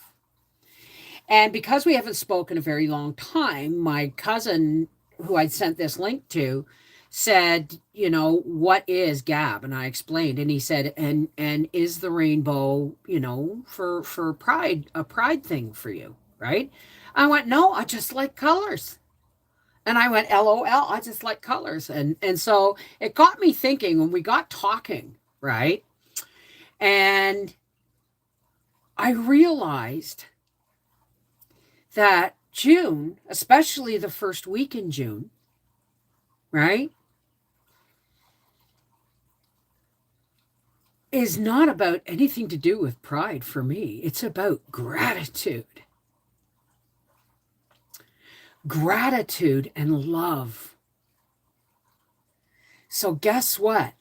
And because we haven't spoken a very long time, my cousin, who I'd sent this link to, said, what is Gab? And I explained, and he said, and is the rainbow, for pride, a pride thing for you, right? I went, no, I just like colors. And I went, LOL, I just like colors. And so it got me thinking when we got talking, right? And I realized that June, especially the first week in June, right, is not about anything to do with pride for me. It's about gratitude. Gratitude and love. So guess what?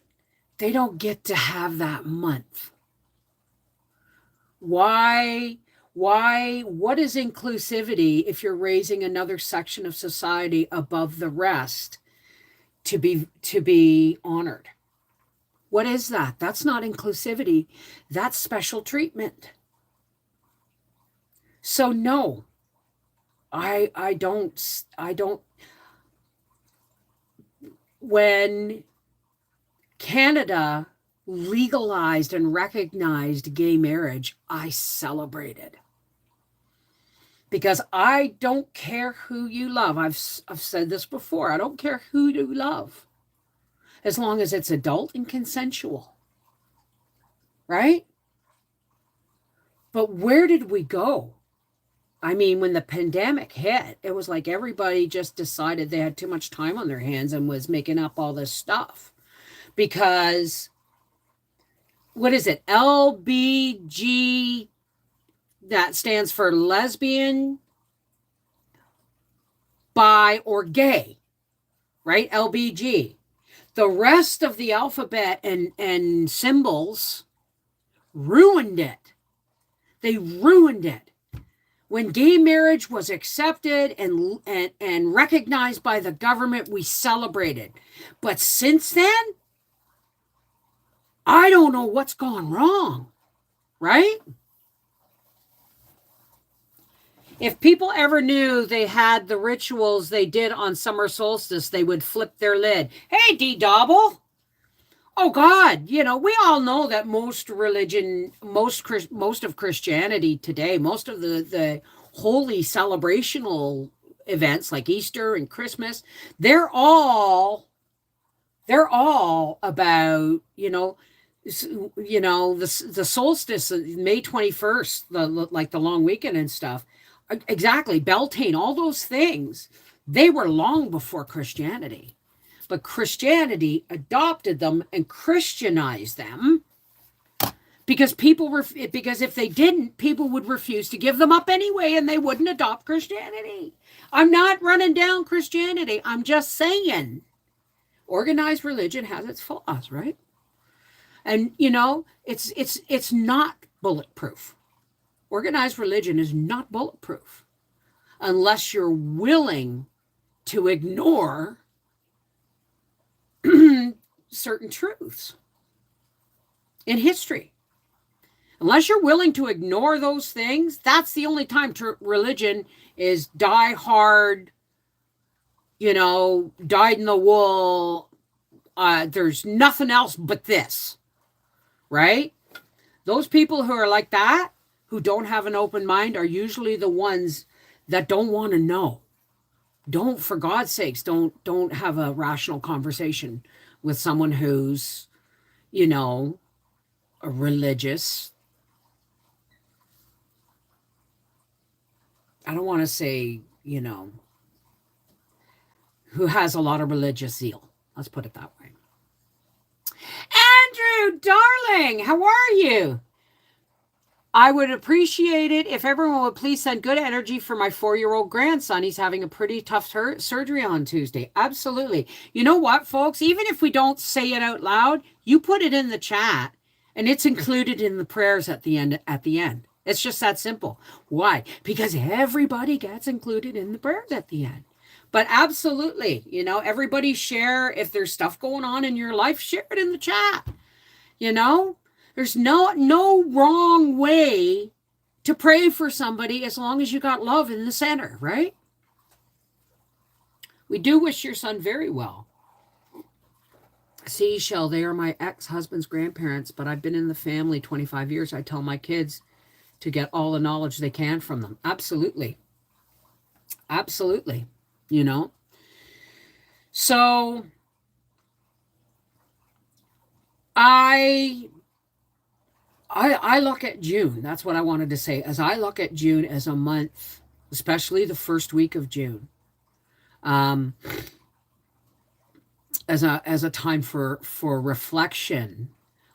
They don't get to have that month. Why? What is inclusivity if you're raising another section of society above the rest to be honored? What is that? That's not inclusivity. That's special treatment. So no, I don't. When Canada legalized and recognized gay marriage, I celebrated. Because I don't care who you love. I've said this before. I don't care who you love, as long as it's adult and consensual. Right? But where did we go? I mean, when the pandemic hit, it was like everybody just decided they had too much time on their hands and was making up all this stuff. Because, what is it? LBG, that stands for lesbian, bi, or gay, right? LBG. The rest of the alphabet and symbols ruined it. They ruined it. When gay marriage was accepted and recognized by the government, we celebrated. But since then, I don't know what's gone wrong, right? If people ever knew they had the rituals they did on summer solstice, they would flip their lid. Hey, D-Double. Oh, God, we all know that most of Christianity today, most of the holy celebrational events like Easter and Christmas, they're all about, the solstice, May 21st, like the long weekend and stuff. Exactly. Beltane, all those things, they were long before Christianity. But Christianity adopted them and Christianized them because because if they didn't, people would refuse to give them up anyway, and they wouldn't adopt Christianity. I'm not running down Christianity. I'm just saying organized religion has its flaws, right? And it's not bulletproof. Organized religion is not bulletproof unless you're willing to ignore certain truths in history. Unless you're willing to ignore those things, that's the only time religion is die hard, dyed in the wool. There's nothing else but this, right? Those people who are like that, who don't have an open mind, are usually the ones that don't want to know. Don't, for God's sakes, don't have a rational conversation with someone who's, a religious. I don't want to say, who has a lot of religious zeal. Let's put it that way. Andrew, darling, how are you? I would appreciate it if everyone would please send good energy for my 4-year-old grandson. He's having a pretty tough surgery on Tuesday. Absolutely. You know what, folks? Even if we don't say it out loud, you put it in the chat and it's included in the prayers at the end. It's just that simple. Why? Because everybody gets included in the prayers at the end. But absolutely, everybody share. If there's stuff going on in your life, share it in the chat. There's no wrong way to pray for somebody as long as you got love in the center, right? We do wish your son very well. Seashell, they are my ex-husband's grandparents, but I've been in the family 25 years. I tell my kids to get all the knowledge they can from them. Absolutely. Absolutely. So I look at June. That's what I wanted to say. As I look at June as a month, especially the first week of June, as a time for reflection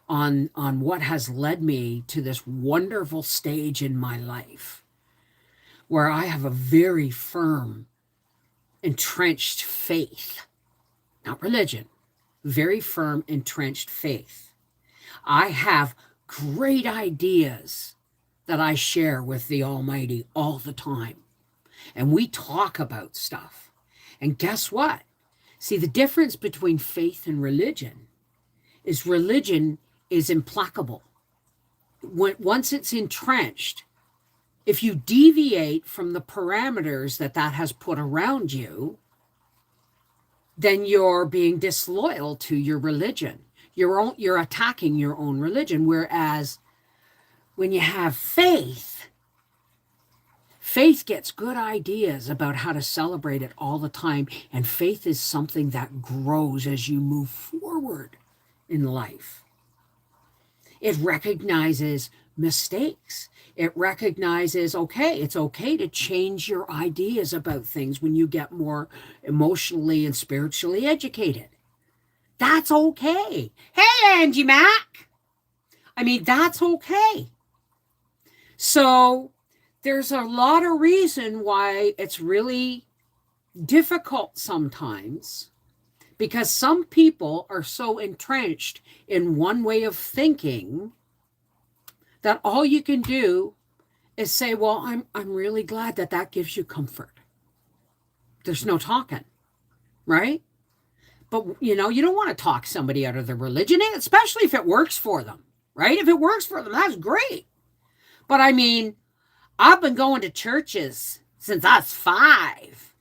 on what has led me to this wonderful stage in my life, where I have a very firm, entrenched faith, not religion, very firm, entrenched faith. I have great ideas that I share with the Almighty all the time. And we talk about stuff. And guess what? See, the difference between faith and religion is implacable. Once it's entrenched, if you deviate from the parameters that has put around you, then you're being disloyal to your religion. You're attacking your own religion. Whereas when you have faith gets good ideas about how to celebrate it all the time. And faith is something that grows as you move forward in life. It recognizes mistakes. It recognizes, it's okay to change your ideas about things when you get more emotionally and spiritually educated. That's okay. Hey, Angie Mac. That's okay. So there's a lot of reason why it's really difficult sometimes, because some people are so entrenched in one way of thinking that all you can do is say, well, I'm really glad that gives you comfort. There's no talking, right? But, you don't want to talk somebody out of their religion, especially if it works for them, right? If it works for them, that's great. But I've been going to churches since I was 5,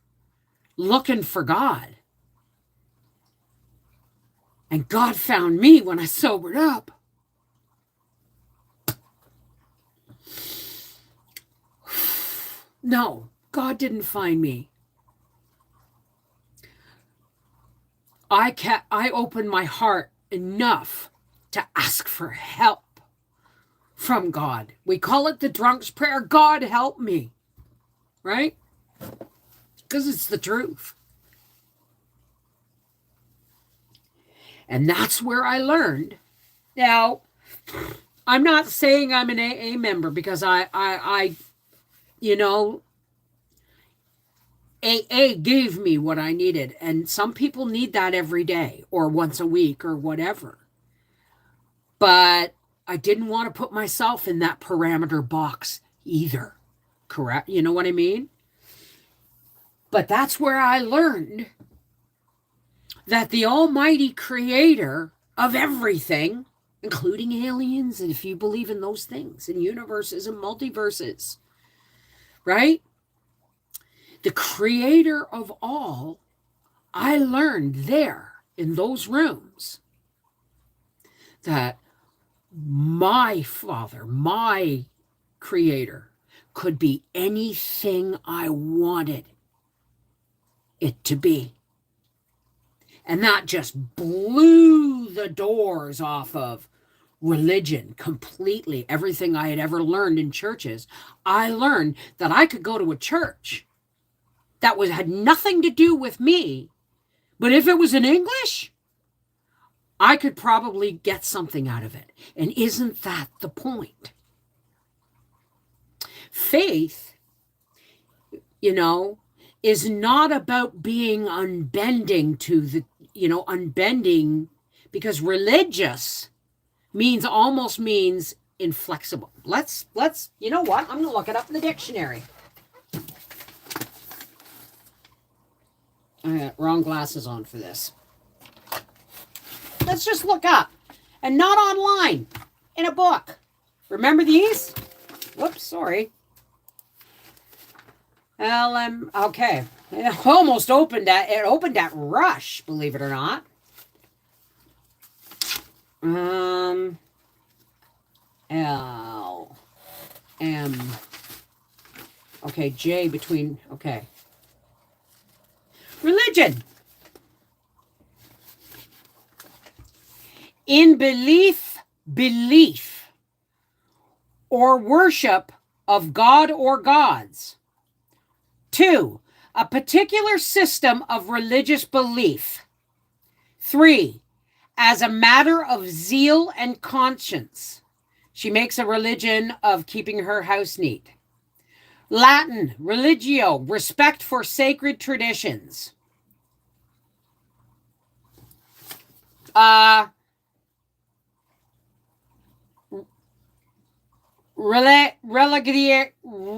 looking for God. And God found me when I sobered up. No, God didn't find me. I opened my heart enough to ask for help from God. We call it the drunk's prayer. God, help me. Right? Because it's the truth. And that's where I learned. Now, I'm not saying I'm an AA member, because I AA gave me what I needed. And some people need that every day or once a week or whatever. But I didn't want to put myself in that parameter box either. Correct? You know what I mean? But that's where I learned that the almighty creator of everything, including aliens, and if you believe in those things, and universes and multiverses, right? The creator of all, I learned there in those rooms that my Father, my creator, could be anything I wanted it to be. And that just blew the doors off of religion completely. Everything I had ever learned in churches, I learned that I could go to a church that had nothing to do with me, but if it was in English, I could probably get something out of it. And isn't that the point? Faith, is not about being unbending to the, unbending, because religious almost means inflexible. Let's, you know what? I'm going to look it up in the dictionary. I got wrong glasses on for this. Let's just look up, and not online, in a book. Remember these? Whoops, sorry. Okay. It almost opened at Rush, believe it or not. L M. Okay, J between, okay. Religion. In belief, or worship of God or gods. 2, a particular system of religious belief. 3, as a matter of zeal and conscience. She makes a religion of keeping her house neat. Latin, religio, respect for sacred traditions.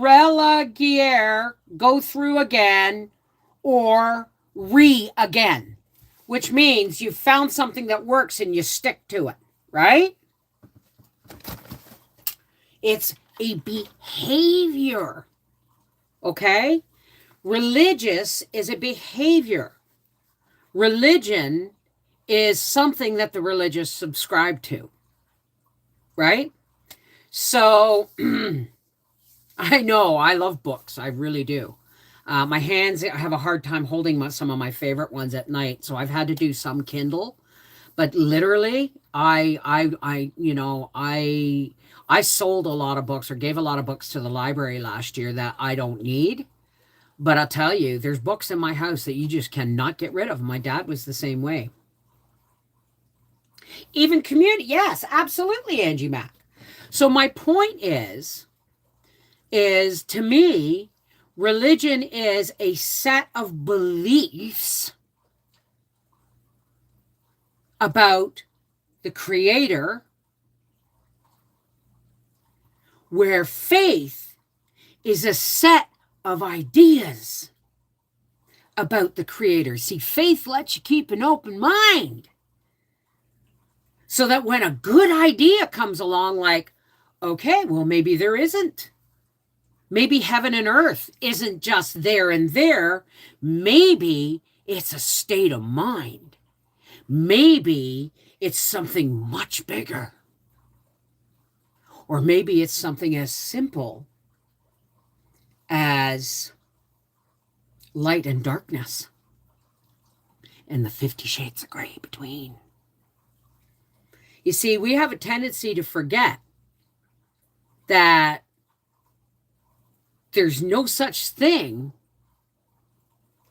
Religare, go through again, or again, which means you found something that works and you stick to it, right? It's a behavior, okay? Religious is a behavior. Religion is something that the religious subscribe to, right? So, I know, I love books. I really do. My hands, I have a hard time holding some of my favorite ones at night, so I've had to do some Kindle. But literally, I sold a lot of books or gave a lot of books to the library last year that I don't need. But I'll tell you, there's books in my house that you just cannot get rid of. My dad was the same way. Even community, yes, absolutely, Angie Mac. So my point is to me, religion is a set of beliefs about the Creator, where faith is a set of ideas about the Creator. See, faith lets you keep an open mind so that when a good idea comes along, like, okay, well, maybe there isn't. Maybe heaven and earth isn't just there and there. Maybe it's a state of mind. Maybe it's something much bigger. Or maybe it's something as simple as light and darkness and the 50 shades of gray between. You see, we have a tendency to forget that there's no such thing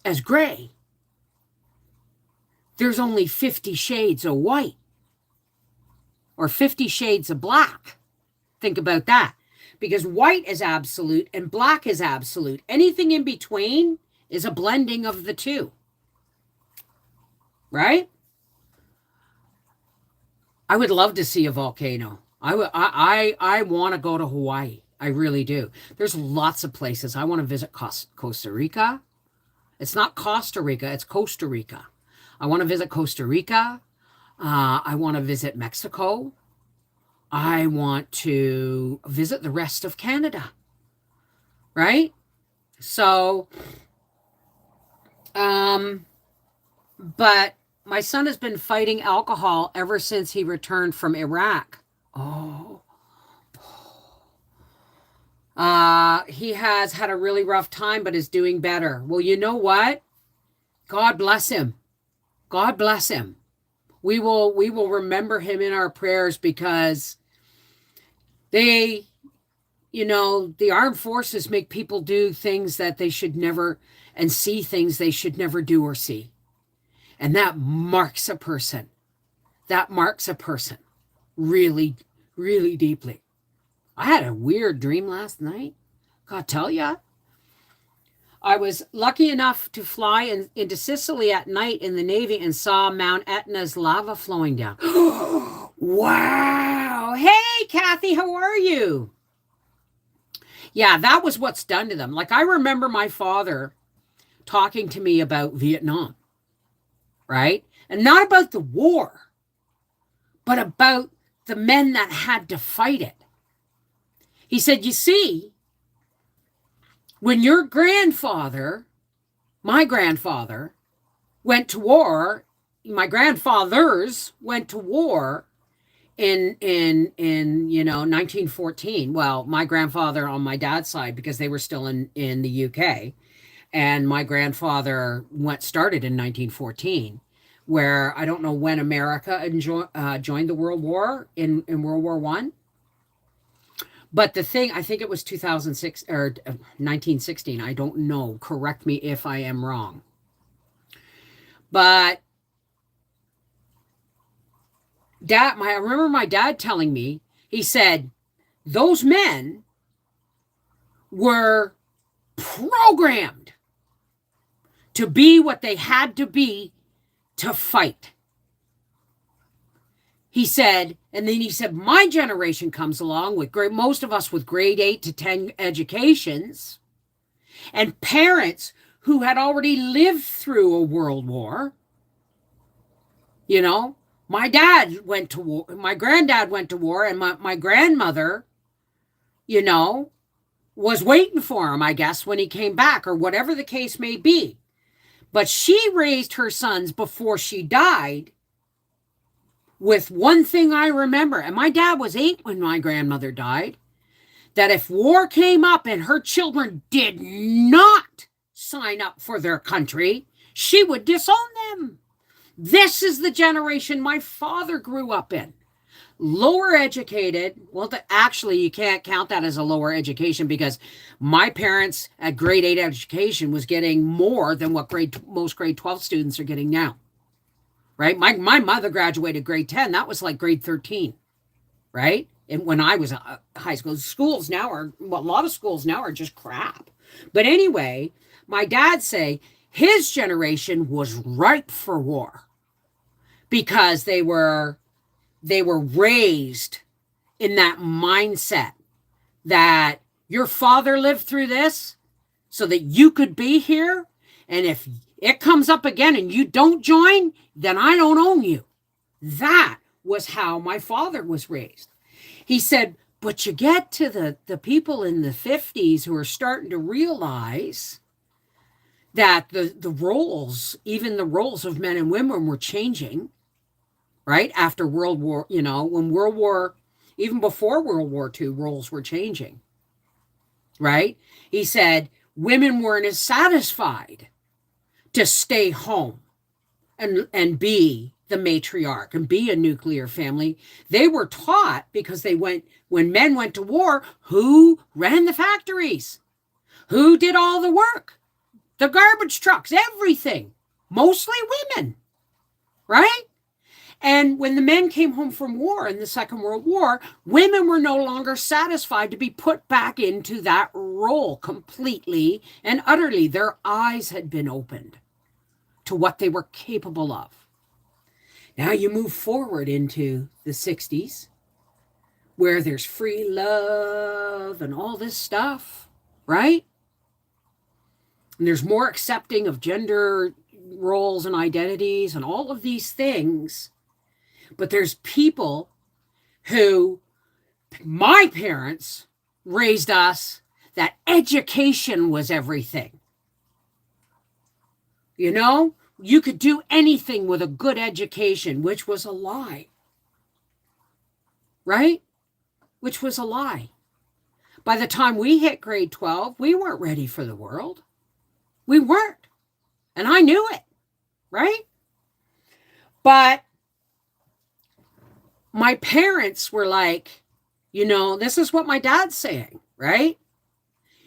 as gray. There's only 50 shades of white or 50 shades of black. Think about that. Because white is absolute and black is absolute. Anything in between is a blending of the two. Right? I would love to see a volcano. I want to go to Hawaii. I really do. There's lots of places. I want to visit Costa Rica. It's not Costa Rica, it's Costa Rica. I want to visit Costa Rica. I want to visit Mexico. I want to visit the rest of Canada. Right? So, but my son has been fighting alcohol ever since he returned from Iraq. Oh. He has had a really rough time, but is doing better. Well, you know what? God bless him. God bless him. We will remember him in our prayers, because they, the armed forces make people do things that they should never, and see things they should never do or see. And that marks a person. That marks a person really, really deeply. I had a weird dream last night. Gotta tell ya. I was lucky enough to fly into Sicily at night in the Navy and saw Mount Etna's lava flowing down. Wow. Hey, Kathy, how are you? Yeah, that was what's done to them. Like, I remember my father talking to me about Vietnam, right? And not about the war, but about the men that had to fight it. He said, you see, when your grandfather, my grandfather, went to war, my grandfathers went to war in 1914. Well, my grandfather on my dad's side, because they were still in the UK, and my grandfather started in 1914, where I don't know when America joined the World War in World War I. But the thing, I think it was 2006 or 1916. I don't know. Correct me if I am wrong. But I remember my dad telling me, he said, those men were programmed to be what they had to be to fight. He said, and then he said, my generation comes along with most of us with grade 8 to 10 educations, and parents who had already lived through a world war. My dad went to war, my granddad went to war, and my grandmother, was waiting for him, I guess, when he came back, or whatever the case may be. But she raised her sons before she died with one thing I remember, and my dad was 8 when my grandmother died, that if war came up and her children did not sign up for their country, she would disown them. This is the generation my father grew up in. Lower educated. Well, actually, you can't count that as a lower education, because my parents at grade 8 education was getting more than what most grade 12 students are getting now. Right? My mother graduated grade 10. That was like grade 13. Right? And when I was high school, schools now a lot of schools now are just crap. But anyway, my dad say his generation was ripe for war, because they were raised in that mindset that your father lived through this so that you could be here. And if it comes up again and you don't join, then I don't own you. That was how my father was raised. He said, but you get to the people in the 50s who are starting to realize that the roles, even the roles of men and women, were changing, right? After World War, even before World War II, roles were changing, right? He said women weren't as satisfied to stay home and be the matriarch and be a nuclear family. They were taught, because when men went to war, who ran the factories? Who did all the work? The garbage trucks, everything. Mostly women, right? And when the men came home from war in the Second World War, women were no longer satisfied to be put back into that role completely and utterly. Their eyes had been opened to what they were capable of. Now you move forward into the 60s, where there's free love and all this stuff, right? And there's more accepting of gender roles and identities and all of these things. But there's people who, my parents raised us that education was everything. You know, you could do anything with a good education, which was a lie. Right? Which was a lie. By the time we hit grade 12, we weren't ready for the world. We weren't. And I knew it. Right? But my parents were like, you know, this is what my dad's saying, right?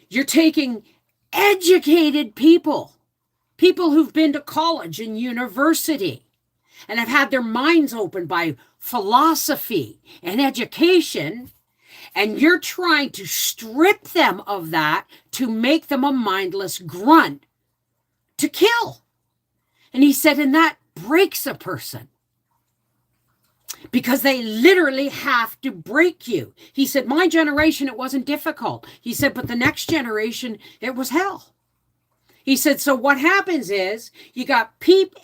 You're taking educated people who've been to college and university and have had their minds opened by philosophy and education, and you're trying to strip them of that to make them a mindless grunt to kill. And he said, and that breaks a person. Because they literally have to break you. He said, my generation, it wasn't difficult. He said, but the next generation, it was hell. He said, so what happens is you got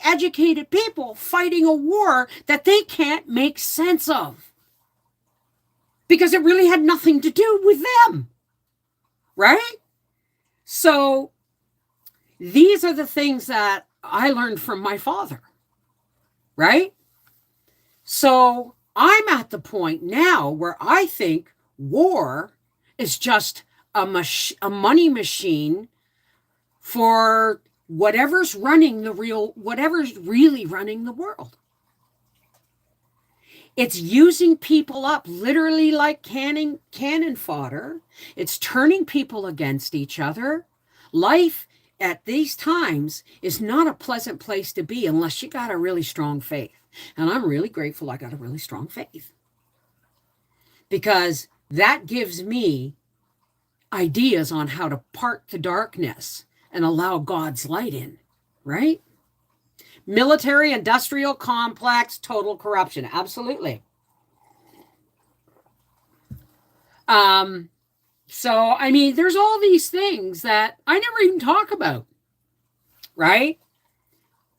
educated people fighting a war that they can't make sense of. Because it really had nothing to do with them. Right? So these are the things that I learned from my father. Right? So I'm at the point now where I think war is just a money machine for whatever's really running the world. It's using people up literally like cannon fodder. It's turning people against each other. Life at these times is not a pleasant place to be unless you got a really strong faith. And I'm really grateful I got a really strong faith. Because that gives me ideas on how to part the darkness and allow God's light in, right? Military industrial complex, total corruption. Absolutely. So, I mean, there's all these things that I never even talk about, right?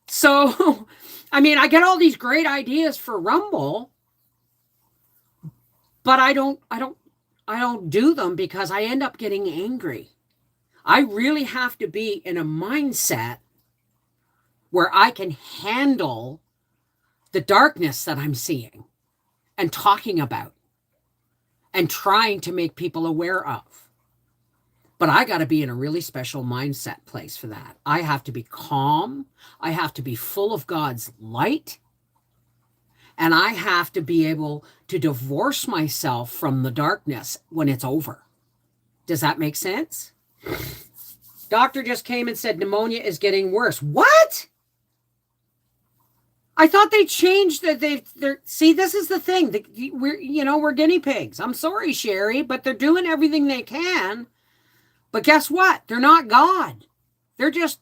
So, I mean, I get all these great ideas for Rumble, but I don't do them because I end up getting angry. I really have to be in a mindset where I can handle the darkness that I'm seeing and talking about and trying to make people aware of. But I got to be in a really special mindset place for that. I have to be calm. I have to be full of God's light. And I have to be able to divorce myself from the darkness when it's over. Does that make sense? Doctor just came and said pneumonia is getting worse. What? I thought they changed that. See, this is the thing. We're guinea pigs. I'm sorry, Sherry, but they're doing everything they can. But guess what? They're not God. They're just,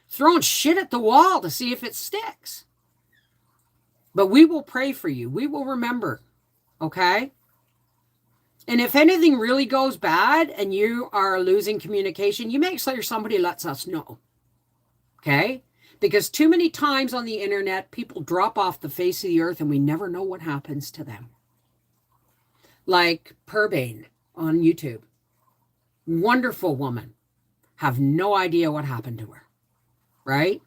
throwing shit at the wall to see if it sticks. But we will pray for you. We will remember. Okay? And if anything really goes bad and you are losing communication, you make sure somebody lets us know. Okay? Because too many times on the internet, people drop off the face of the earth and we never know what happens to them. Like Purbane on YouTube. Wonderful woman. Have no idea what happened to her. Right?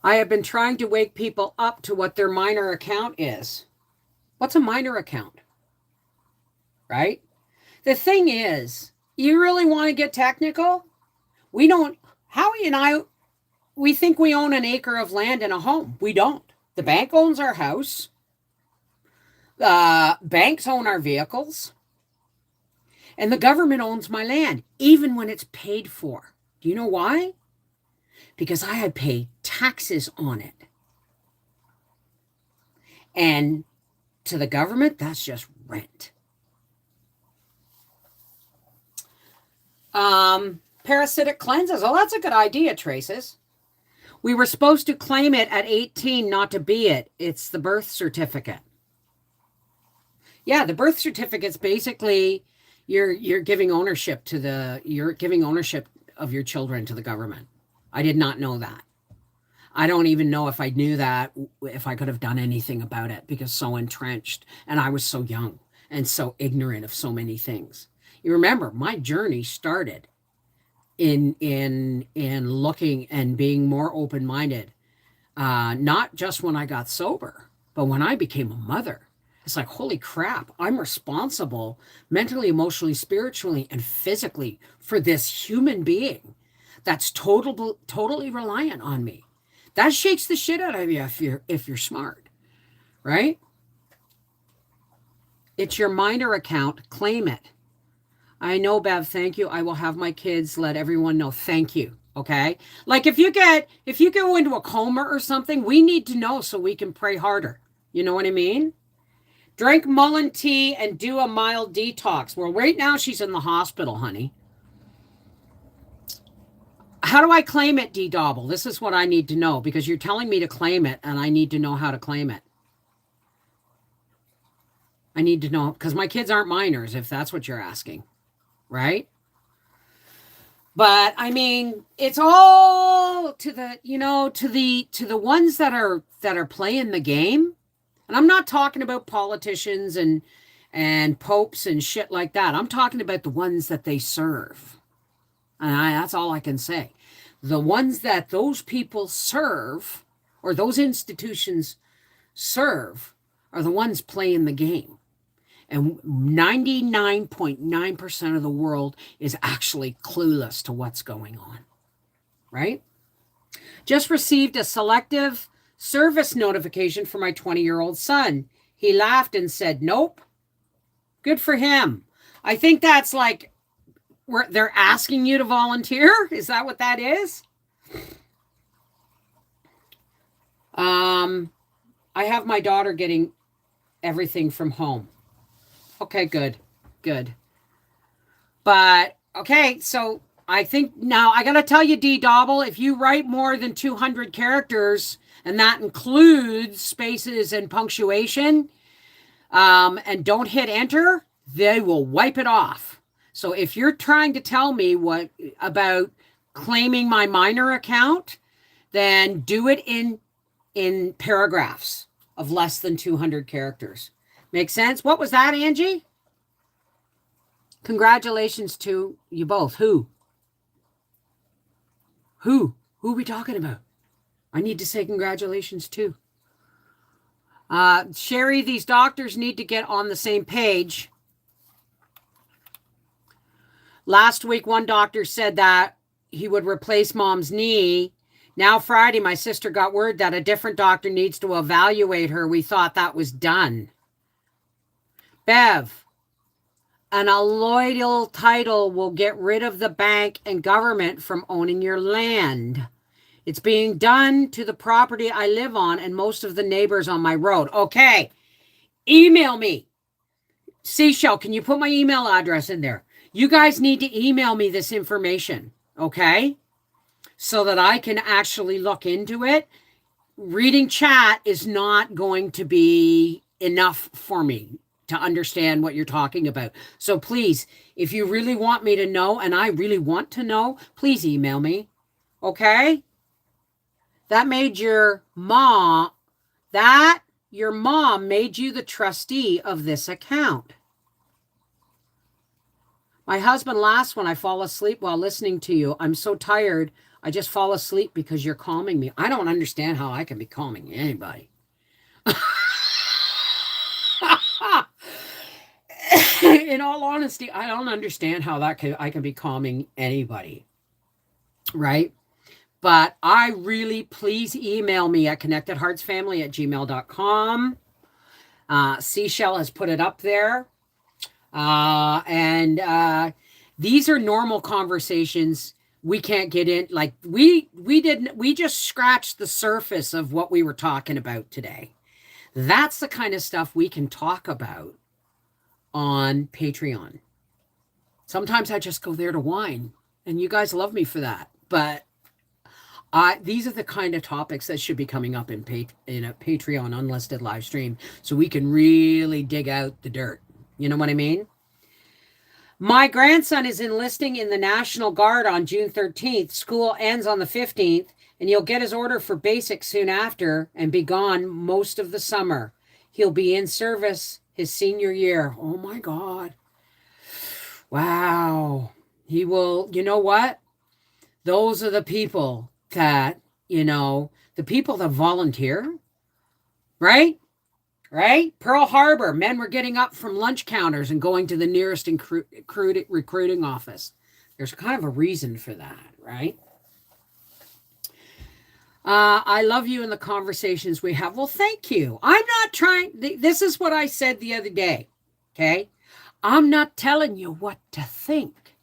I have been trying to wake people up to what their minor account is. What's a minor account? Right? The thing is, you really want to get technical? Howie and I, we think we own an acre of land and a home. We don't. The bank owns our house. Banks own our vehicles. And the government owns my land, even when it's paid for. Do you know why? Because I had paid taxes on it. And to the government, that's just rent. Parasitic cleanses. Oh, that's a good idea, Traces. We were supposed to claim it at 18, not to be it. It's the birth certificate. Yeah, the birth certificate's basically you're giving ownership of your children to the government. I did not know that. I don't even know if I knew that, if I could have done anything about it, because so entrenched and I was so young and so ignorant of so many things. You remember my journey started in looking and being more open-minded, not just when I got sober, but when I became a mother. It's like, holy crap, I'm responsible mentally, emotionally, spiritually, and physically for this human being that's totally reliant on me. That shakes the shit out of you if you're smart, right? It's your minor account. Claim it. I know, Bev. Thank you. I will have my kids let everyone know. Thank you. Okay. Like if you go into a coma or something, we need to know so we can pray harder. You know what I mean? Drink mullein tea and do a mild detox. Well, right now she's in the hospital, honey. How do I claim it, D Dobble? This is what I need to know, because you're telling me to claim it and I need to know how to claim it. I need to know, because my kids aren't minors, if that's what you're asking, right? But I mean, it's all to the ones that are playing the game. And I'm not talking about politicians and popes and shit like that. I'm talking about the ones that they serve. And that's all I can say. The ones that those people serve, or those institutions serve, are the ones playing the game. And 99.9% of the world is actually clueless to what's going on. Right? Just received a selective service notification for my 20-year-old son. He laughed and said, nope. Good for him. I think that's like, they're asking you to volunteer. Is that what that is? I have my daughter getting everything from home. Okay, good. But, okay, so I think now I got to tell you, D Dobble, if you write more than 200 characters, and that includes spaces and punctuation, and don't hit enter, they will wipe it off. So if you're trying to tell me about claiming my minor account, then do it in paragraphs of less than 200 characters. Make sense? What was that, Angie? Congratulations to you both. Who? Who are we talking about? I need to say congratulations too. Sherry, these doctors need to get on the same page. Last week, one doctor said that he would replace mom's knee. Now, Friday, my sister got word that a different doctor needs to evaluate her. We thought that was done. Bev, an alloidial title will get rid of the bank and government from owning your land. It's being done to the property I live on and most of the neighbors on my road. Okay, email me. Seashell, can you put my email address in there? You guys need to email me this information, okay? So that I can actually look into it. Reading chat is not going to be enough for me to understand what you're talking about. So please, if you really want me to know, and I really want to know, please email me, okay? That made your mom made you the trustee of this account. My husband laughs when I fall asleep while listening to you. I'm so tired. I just fall asleep because you're calming me. I don't understand how I can be calming anybody. In all honesty, I don't understand how I can be calming anybody. Right? But please email me at connectedheartsfamily@gmail.com. Seashell has put it up there. These are normal conversations. We can't get in, like we just scratched the surface of what we were talking about today. That's the kind of stuff we can talk about on Patreon. Sometimes I just go there to whine, and you guys love me for that. But These are the kind of topics that should be coming up in a Patreon unlisted live stream, so we can really dig out the dirt. You know what I mean? My grandson is enlisting in the National Guard on June 13th. School ends on the 15th, and he'll get his order for basic soon after and be gone most of the summer. He'll be in service his senior year. Oh my God. Wow. He will, you know what? Those are the people that, the people that volunteer, right? Right? Pearl Harbor, men were getting up from lunch counters and going to the nearest recruiting office. There's kind of a reason for that, right? I love you in the conversations we have. Well, thank you. I'm not trying. This is what I said the other day. Okay. I'm not telling you what to think.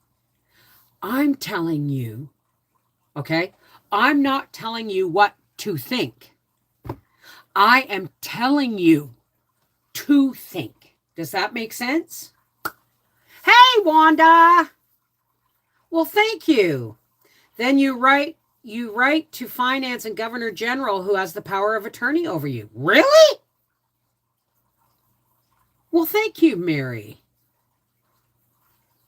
I'm telling you. Okay. I'm not telling you what to think. I am telling you to think. Does that make sense? Hey, Wanda. Well, thank you. Then you write to finance and governor general who has the power of attorney over you. Really? Well, thank you, Mary.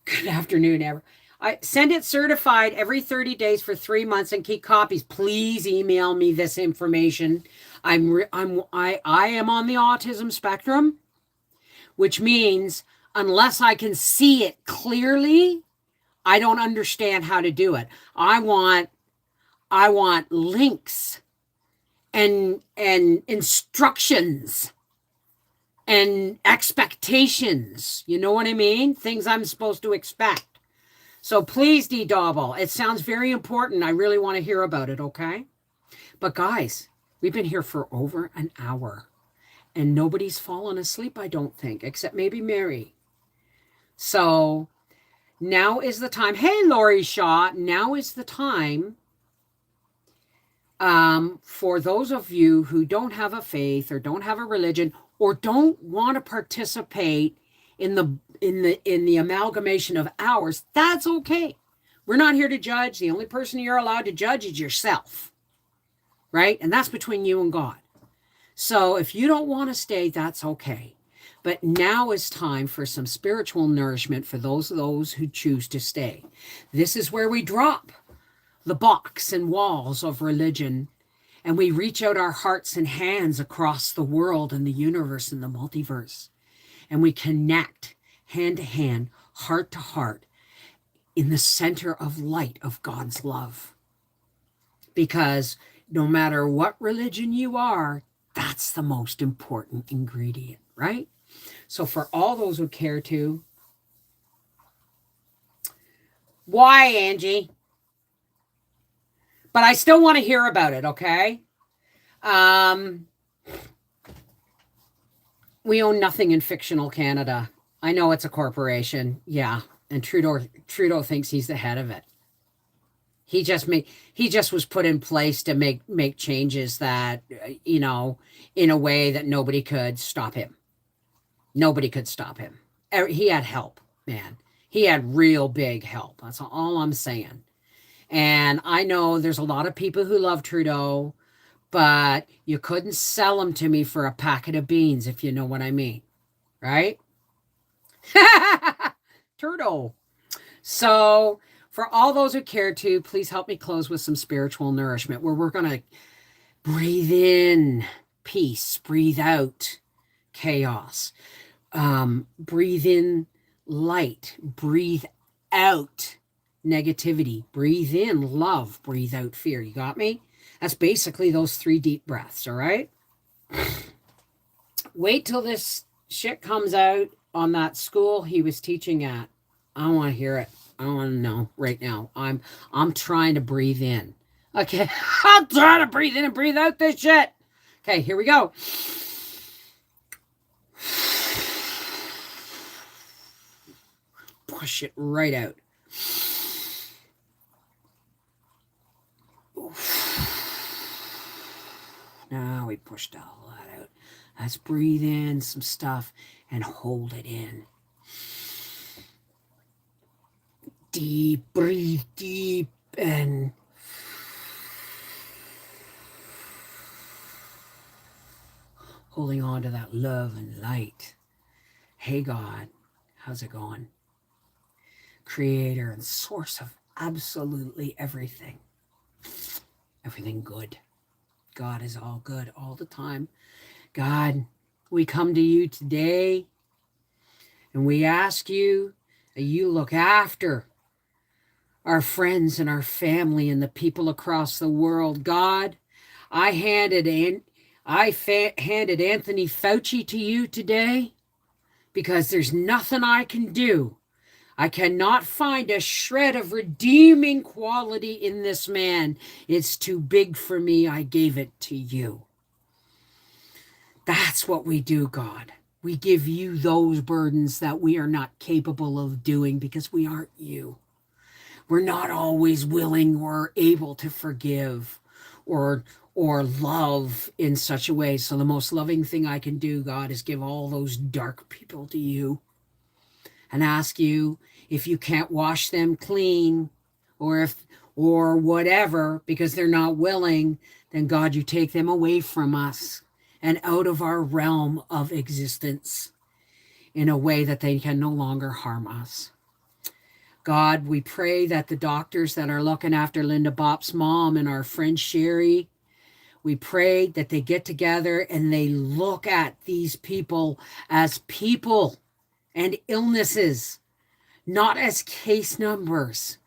Good afternoon, ever. I send it certified every 30 days for 3 months and keep copies. Please email me this information. I am on the autism spectrum, which means unless I can see it clearly, I don't understand how to do it. I want links and instructions and expectations. You know what I mean? Things I'm supposed to expect. So please, D Double, it sounds very important. I really want to hear about it, okay? But guys, we've been here for over an hour and nobody's fallen asleep, I don't think, except maybe Mary. So now is the time. Hey, Lori Shaw, now is the time for those of you who don't have a faith or don't have a religion or don't want to participate in the amalgamation of ours. That's okay. We're not here to judge. The only person you're allowed to judge is yourself, right? And that's between you and God. So if you don't want to stay, that's okay. But now is time for some spiritual nourishment for those who choose to stay. This is where we drop the box and walls of religion, and we reach out our hearts and hands across the world and the universe and the multiverse, and we connect hand to hand, heart to heart, in the center of light of God's love. Because no matter what religion you are, that's the most important ingredient, right? So for all those who care to, why, Angie? But I still want to hear about it, okay? We own nothing in fictional Canada. I know it's a corporation, yeah, and Trudeau thinks he's the head of it. He just was put in place to make changes that, in a way that nobody could stop him. Nobody could stop him. He had help, man. He had real big help. That's all I'm saying. And I know there's a lot of people who love Trudeau, but you couldn't sell him to me for a packet of beans, if you know what I mean. Right? Trudeau. So for all those who care to, please help me close with some spiritual nourishment where we're going to breathe in peace, breathe out chaos, breathe in light, breathe out negativity, breathe in love, breathe out fear. You got me? That's basically those 3 deep breaths, all right? Wait till this shit comes out on that school he was teaching at. I don't want to hear it. I don't want to know right now. I'm trying to breathe in. Okay, I'm trying to breathe in and breathe out this shit. Okay, here we go. Push it right out. Now we pushed all that out. Let's breathe in some stuff and hold it in. Deep, breathe deep and holding on to that love and light. Hey, God, how's it going? Creator and source of absolutely everything. Everything good. God is all good all the time. God, we come to you today and we ask you that you look after our friends and our family and the people across the world. God, I handed Anthony Fauci to you today because there's nothing I can do. I cannot find a shred of redeeming quality in this man. It's too big for me. I gave it to you. That's what we do, God. We give you those burdens that we are not capable of doing because we aren't you. We're not always willing or able to forgive or love in such a way. So the most loving thing I can do, God, is give all those dark people to you and ask you if you can't wash them clean or whatever because they're not willing, then God, you take them away from us and out of our realm of existence in a way that they can no longer harm us. God, we pray that the doctors that are looking after Linda Bop's mom and our friend Sherry, we pray that they get together and they look at these people as people and illnesses, not as case numbers.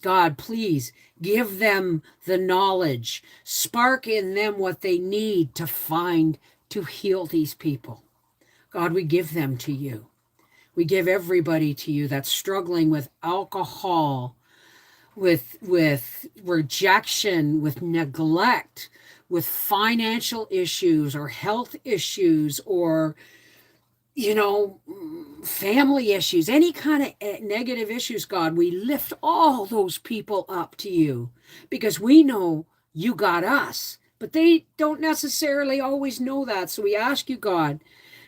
God, please give them the knowledge, spark in them what they need to find to heal these people. God, we give them to you. We give everybody to you that's struggling with alcohol, with rejection, with neglect, with financial issues or health issues or family issues, any kind of negative issues, God, we lift all those people up to you because we know you got us, but they don't necessarily always know that. So we ask you, God,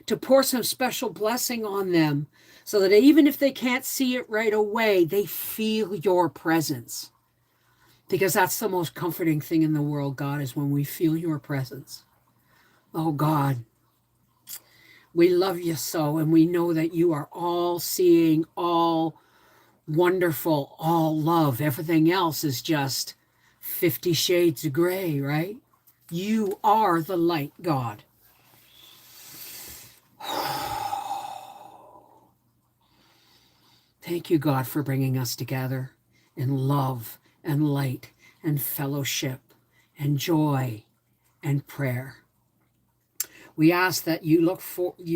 to pour some special blessing on them so that even if they can't see it right away, they feel your presence. Because that's the most comforting thing in the world, God, is when we feel your presence. Oh, God. We love you so, and we know that you are all seeing, all wonderful, all love. Everything else is just 50 shades of gray, right? You are the light, God. Thank you, God, for bringing us together in love and light and fellowship and joy and prayer. We ask that you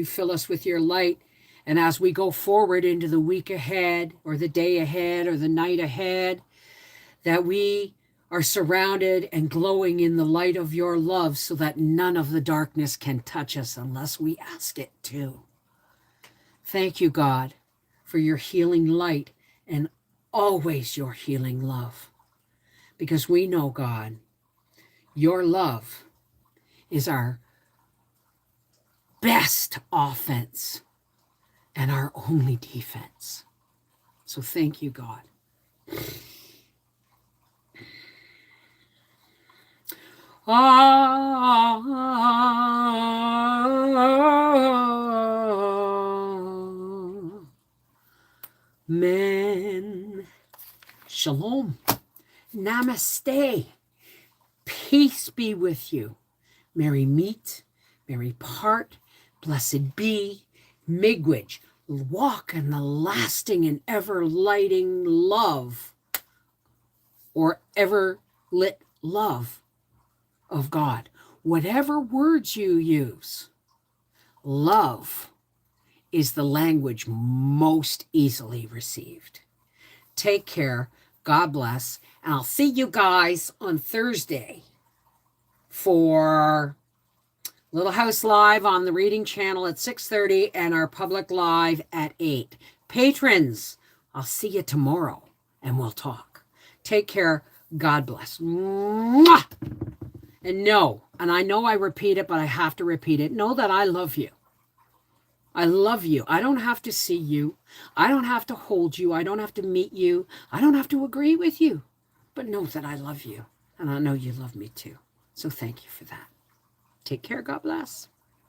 fill us with your light, and as we go forward into the week ahead or the day ahead or the night ahead, that we are surrounded and glowing in the light of your love so that none of the darkness can touch us unless we ask it to. Thank you, God, for your healing light and always your healing love. Because we know, God, your love is our best offense and our only defense. So thank you, God. Amen. Shalom. Namaste. Peace be with you. Merry meet, merry part, blessed be, miigwech. Walk in the lasting and ever lighting love or ever lit love of God. Whatever words you use, love is the language most easily received. Take care. God bless. And I'll see you guys on Thursday for Little House Live on the Reading Channel at 6:30 and our public live at 8. Patrons, I'll see you tomorrow and we'll talk. Take care. God bless. Mwah! And I know I repeat it, but I have to repeat it. Know that I love you. I love you. I don't have to see you. I don't have to hold you. I don't have to meet you. I don't have to agree with you. But know that I love you. And I know you love me too. So thank you for that. Take care. God bless.